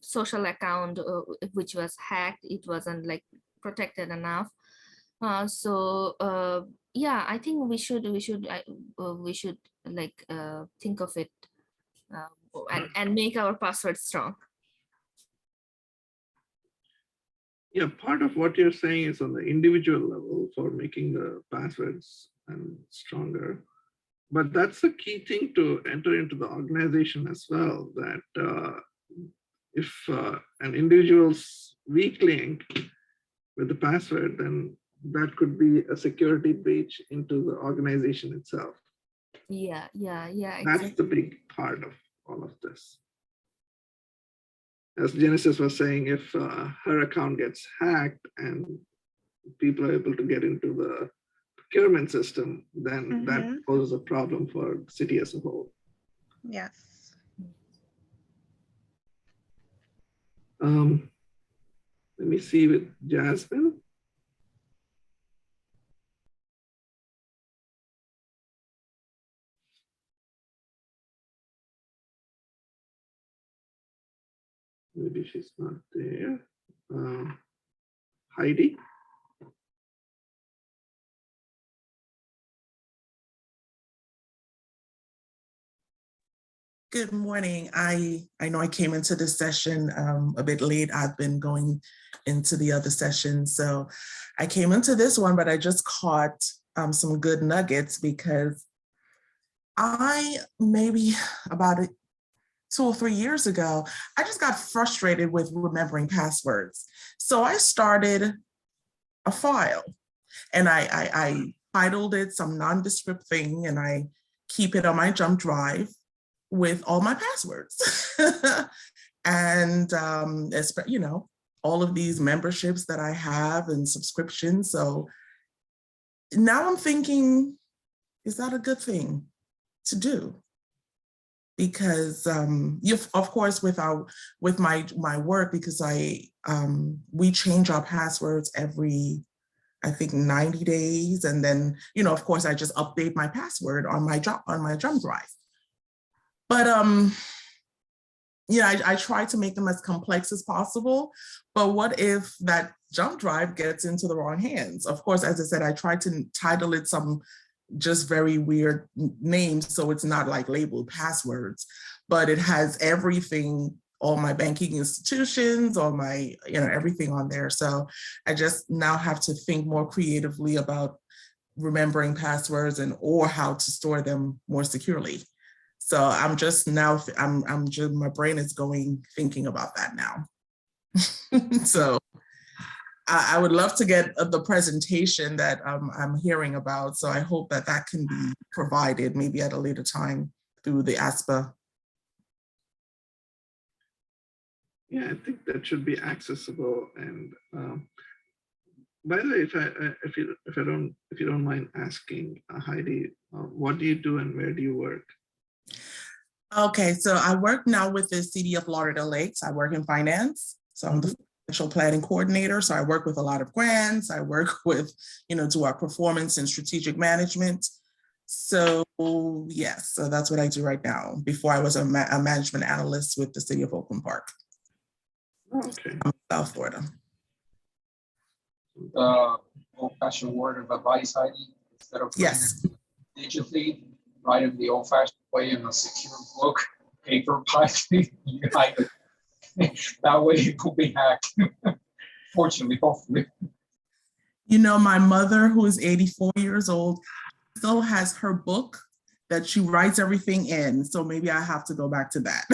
social account which was hacked. It wasn't like protected enough. Yeah, I think we should like think of it and make our password strong. Yeah, part of what you're saying is on the individual level for making the passwords stronger. But that's the key thing to enter into the organization as well, that if an individual's weak link with the password, then that could be a security breach into the organization itself. Yeah, exactly. That's the big part of all of this. As Genesis was saying, if her account gets hacked and people are able to get into the procurement system, then that poses a problem for the city as a whole. Yes. Let me see with Jasmine. Maybe she's not there. Heidi. Good morning. I know I came into this session a bit late. I've been going into the other sessions. So I came into this one, but I just caught some good nuggets, because I maybe about 2 or 3 years ago, I just got frustrated with remembering passwords. So I started a file, and I titled it some nondescript thing, and I keep it on my jump drive with all my passwords. And you know, all of these memberships that I have and subscriptions. So now I'm thinking, is that a good thing to do? Because of course, with my work, because we change our passwords every, I think, 90 days, and then of course I just update my password on my jump drive. But I try to make them as complex as possible. But what if that jump drive gets into the wrong hands? Of course, as I said, I try to title it some just very weird names, so it's not like labeled passwords, but it has everything, all my banking institutions, all my, everything on there. So I just now have to think more creatively about remembering passwords or how to store them more securely. So I'm just now, my brain is thinking about that now. So I would love to get the presentation that I'm hearing about. So I hope that can be provided maybe at a later time through the ASPA. Yeah, I think that should be accessible. And by the way, if you don't mind asking, Heidi, what do you do and where do you work? Okay, so I work now with the City of Lauderdale Lakes. I work in finance. So I'm the financial planning coordinator. So I work with a lot of grants. I work with, do our performance and strategic management. So yes, so that's what I do right now. Before I was a management analyst with the City of Oakland Park. Okay. South Florida. Old-fashioned word of advice, Heidi, instead of yes, digitally, write it the old-fashioned way in a secure book, paper binding. That way it will be hacked. Fortunately, hopefully. My mother, who is 84 years old, still has her book that she writes everything in. So maybe I have to go back to that.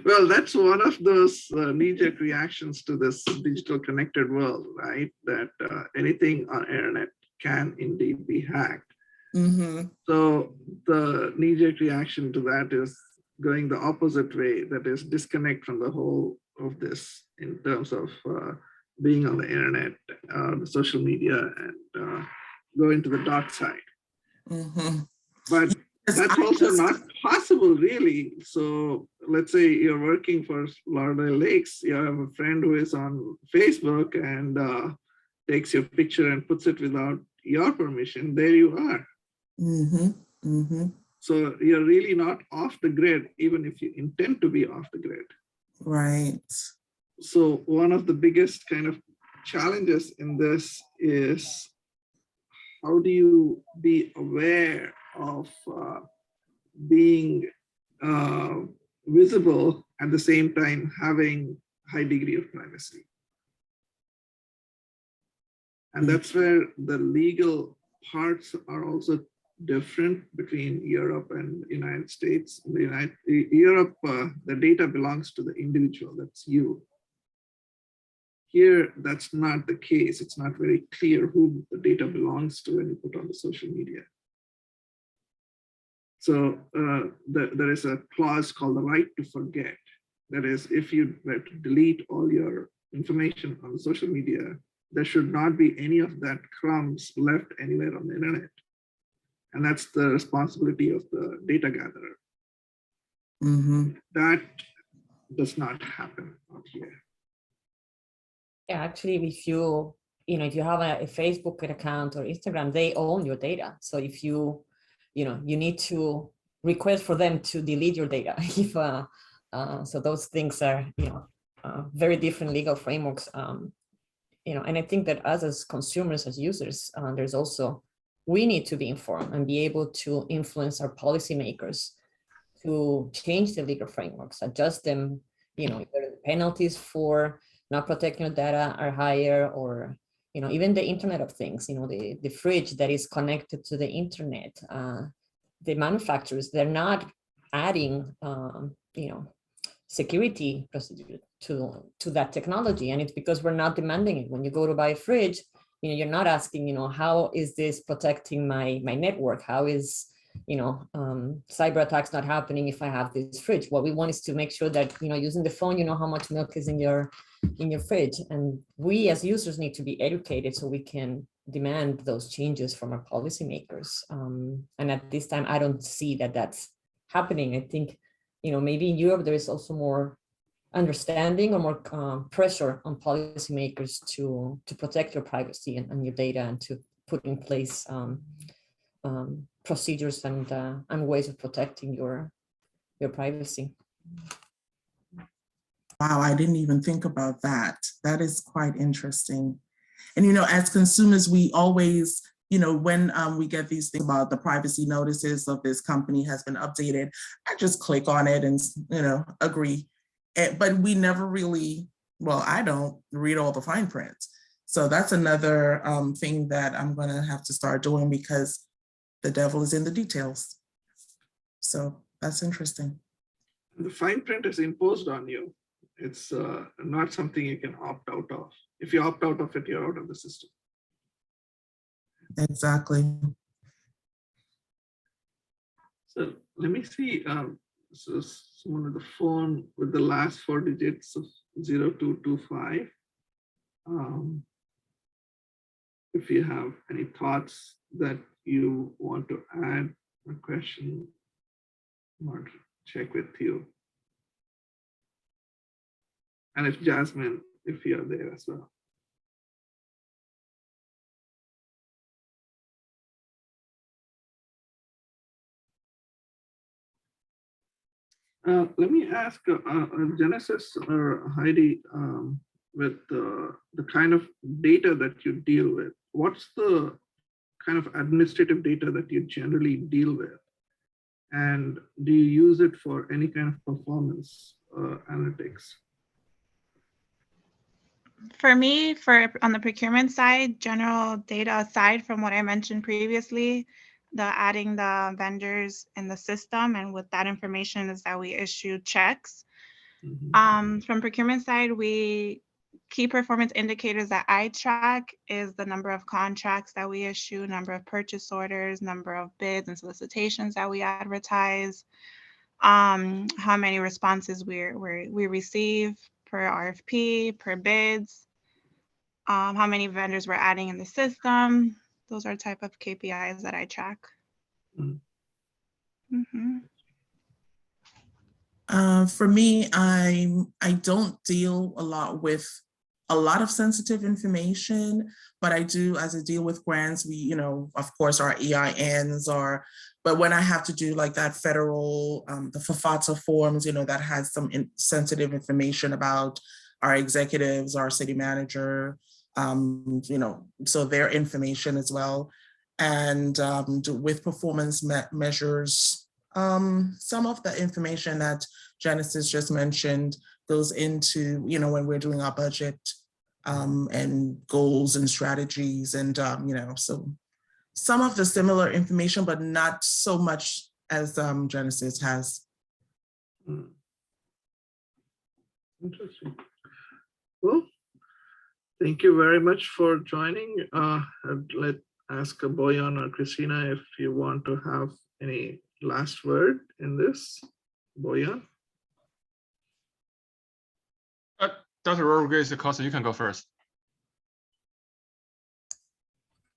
Well, that's one of those knee-jerk reactions to this digital connected world, right? That anything on internet can indeed be hacked. Mm-hmm. So the knee-jerk reaction to that is going the opposite way, that is disconnect from the whole of this in terms of being on the internet, the social media, and go into the dark side. Mm-hmm. But that's also not possible, really. So let's say you're working for Lauderdale Lakes, you have a friend who is on Facebook and takes your picture and puts it without your permission, there you are. Mm-hmm. Mm-hmm. So you're really not off the grid, even if you intend to be off the grid. Right. So one of the biggest kind of challenges in this is, how do you be aware of being visible at the same time having high degree of privacy? And that's where the legal parts are also different between Europe and United States. In Europe, the data belongs to the individual, that's you. Here, that's not the case. It's not very clear who the data belongs to when you put on the social media. So there is a clause called the right to forget. That is, if you were to delete all your information on social media, there should not be any of that crumbs left anywhere on the internet. And that's the responsibility of the data gatherer. Mm-hmm. That does not happen out here. Yeah, actually, if you have a Facebook account or Instagram, they own your data. So if you need to request for them to delete your data. If so those things are, very different legal frameworks. And I think that us as consumers, as users, there's also, we need to be informed and be able to influence our policymakers to change the legal frameworks, adjust them, either the penalties for not protecting your data are higher, or even the Internet of Things, the fridge that is connected to the internet. The manufacturers, they're not adding security procedure to that technology, and it's because we're not demanding it. When you go to buy a fridge, you're not asking, how is this protecting my network? How is cyber attacks not happening if I have this fridge? What we want is to make sure that using the phone, how much milk is in your fridge, and we as users need to be educated so we can demand those changes from our policymakers. And at this time, I don't see that that's happening. I think, maybe in Europe, there is also more understanding or more pressure on policymakers to protect your privacy and your data, and to put in place procedures and ways of protecting your privacy. Wow, I didn't even think about that. That is quite interesting. And, as consumers, we always, when we get these things about the privacy notices of this company has been updated, I just click on it and, agree. But we never really, well, I don't read all the fine print. So that's another thing that I'm going to have to start doing, because the devil is in the details. So that's interesting. The fine print is imposed on you. It's not something you can opt out of. If you opt out of it, you're out of the system. Exactly. So let me see. So someone on the phone with the last 4 digits of 0225. If you have any thoughts that you want to add, a question, or check with you. And if Jasmine, if you're there as well. Let me ask Genesis or Heidi, with the kind of data that you deal with, what's the kind of administrative data that you generally deal with? And do you use it for any kind of performance analytics? For me, on the procurement side, general data aside from what I mentioned previously, the adding the vendors in the system, and with that information is that we issue checks. From procurement side, key performance indicators that I track is the number of contracts that we issue, number of purchase orders, number of bids and solicitations that we advertise, how many responses we receive per RFP, per bids, how many vendors we're adding in the system. Those are type of KPIs that I track. For me, I don't deal a lot with a lot of sensitive information, but I do, as I deal with grants, we, of course, our EINs are, but when I have to do like that federal, the FFATA forms, that has some sensitive information about our executives, our city manager, so their information as well. And with performance measures, some of the information that Genesis just mentioned goes into, when we're doing our budget and goals and strategies, and, so some of the similar information, but not so much as Genesis has. Interesting. Well, thank you very much for joining. I'd ask Boyan or Christina if you want to have any last word in this. Boyan? Dr. Rodriguez Acosta, you can go first.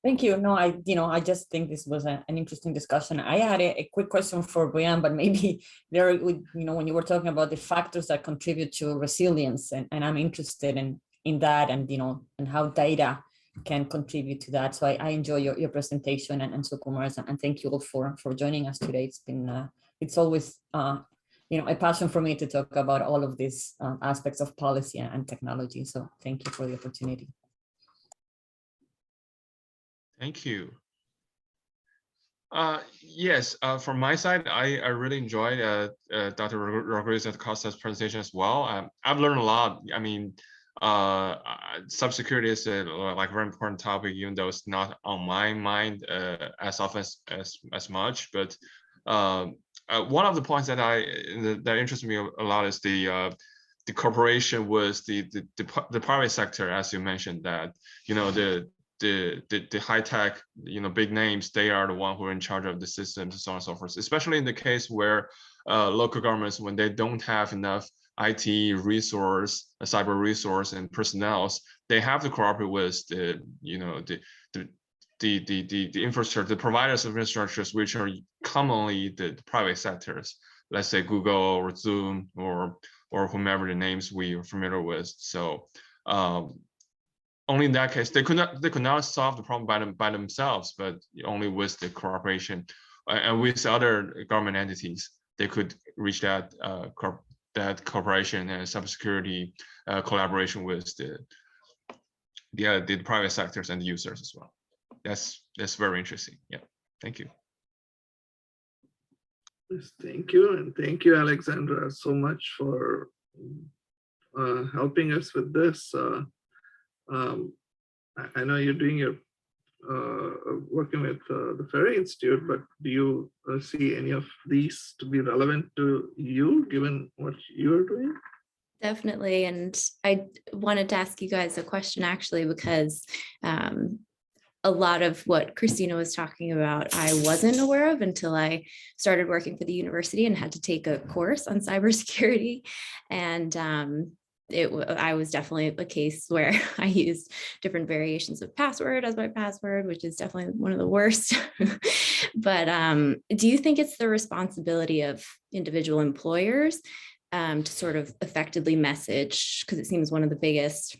Thank you. No, I just think this was an interesting discussion. I had a quick question for Boyan, but maybe there, when you were talking about the factors that contribute to resilience, and I'm interested in that, and and how data can contribute to that. So I enjoy your presentation, and Sukumar's, and thank you all for joining us today. It's been it's always a passion for me to talk about all of these aspects of policy and technology. So thank you for the opportunity. Thank you. Yes, from my side, I really enjoyed Dr. Rodriguez Acosta's presentation as well. I've learned a lot. I mean, cybersecurity is a very important topic, even though it's not on my mind as often as much. But one of the points that interests me a lot is the cooperation with the private sector, as you mentioned, that the high tech, big names, they are the one who are in charge of the systems and so on and so forth. Especially in the case where local governments, when they don't have enough IT resource, cyber resource, and personnel, they have to cooperate with the the infrastructure, the providers of infrastructures, which are commonly the private sectors, let's say Google or Zoom or whomever the names we are familiar with. So only in that case, they could not solve the problem by themselves, but only with the cooperation and with other government entities, they could reach that that cooperation and cybersecurity collaboration with the private sectors and the users as well. That's very interesting. Yeah, thank you. Yes, thank you, and thank you, Alexandra, so much for helping us with this. I know you're doing your working with the Ferry Institute, but do you see any of these to be relevant to you, given what you're doing? Definitely. And I wanted to ask you guys a question, actually, because a lot of what Christina was talking about, I wasn't aware of until I started working for the university and had to take a course on cybersecurity. And I was definitely a case where I used different variations of password as my password, which is definitely one of the worst. But do you think it's the responsibility of individual employers to sort of effectively message, because it seems one of the biggest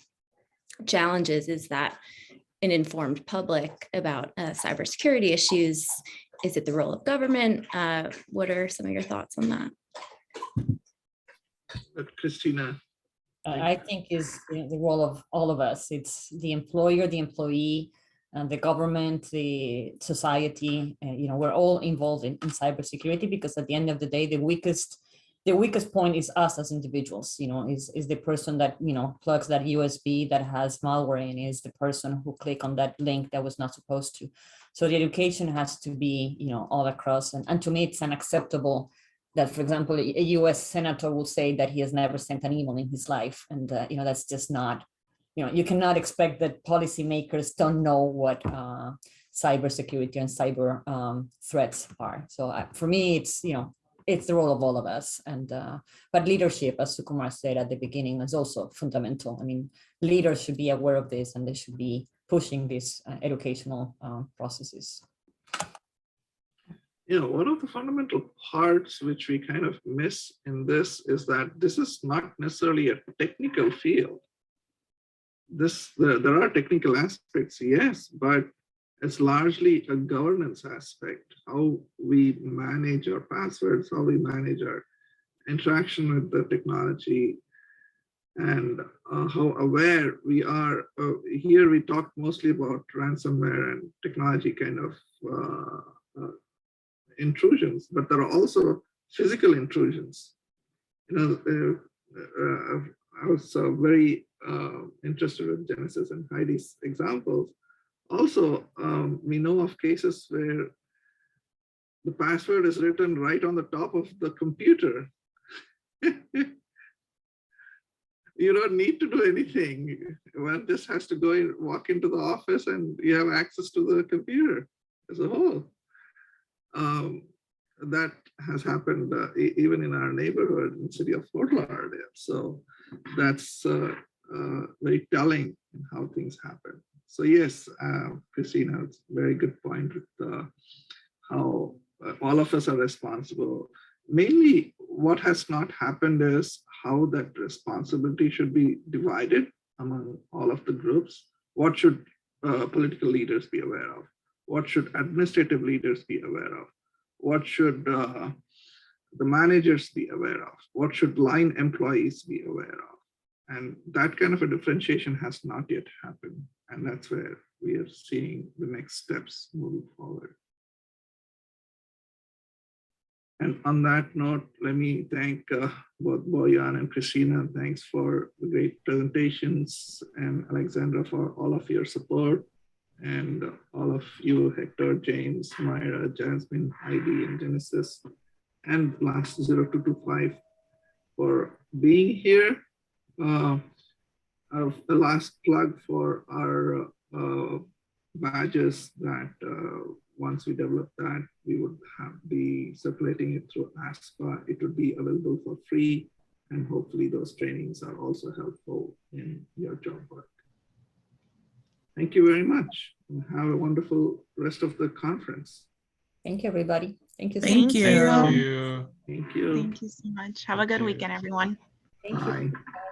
challenges is that an informed public about cybersecurity issues? Is it the role of government? What are some of your thoughts on that? Christina. I think is the role of all of us. It's the employer, the employee, the government, the society. We're all involved in cybersecurity, because at the end of the day, the weakest point is us as individuals. Is the person that plugs that USB that has malware in, is the person who click on that link that was not supposed to. So the education has to be all across, and to me it's unacceptable that, for example, a US senator will say that he has never sent an email in his life. And, that's just not, you cannot expect that policymakers don't know what cybersecurity and cyber threats are. So for me, it's the role of all of us. And but leadership, as Sukumar said at the beginning, is also fundamental. I mean, leaders should be aware of this, and they should be pushing these educational processes. One of the fundamental parts which we kind of miss in this is that this is not necessarily a technical field. There are technical aspects, yes, but it's largely a governance aspect, how we manage our passwords, how we manage our interaction with the technology, and how aware we are. Here we talk mostly about ransomware and technology kind of intrusions, but there are also physical intrusions. I was very interested in Genesis and Heidi's examples. Also, we know of cases where the password is written right on the top of the computer. You don't need to do anything. One just has to go and walk into the office and you have access to the computer as a whole. That has happened even in our neighborhood in the city of Fort Lauderdale. So that's very telling in how things happen. So yes, Christina, it's a very good point with how all of us are responsible. Mainly what has not happened is how that responsibility should be divided among all of the groups. What should political leaders be aware of? What should administrative leaders be aware of? What should the managers be aware of? What should line employees be aware of? And that kind of a differentiation has not yet happened. And that's where we are seeing the next steps moving forward. And on that note, let me thank both Boyan and Christina. Thanks for the great presentations, and Alexandra for all of your support, and all of you, Hector, James, Myra, Jasmine, Heidi, and Genesis, and last 0225 for being here. The last plug for our badges that once we develop that, we would be circulating it through ASPA. It would be available for free, and hopefully those trainings are also helpful in your job work. Thank you very much. And have a wonderful rest of the conference. Thank you, everybody. Thank you. so Thank much. you. Thank you. Thank you. Thank you so much. Have a good you. weekend, everyone. Thank you. Bye. Bye.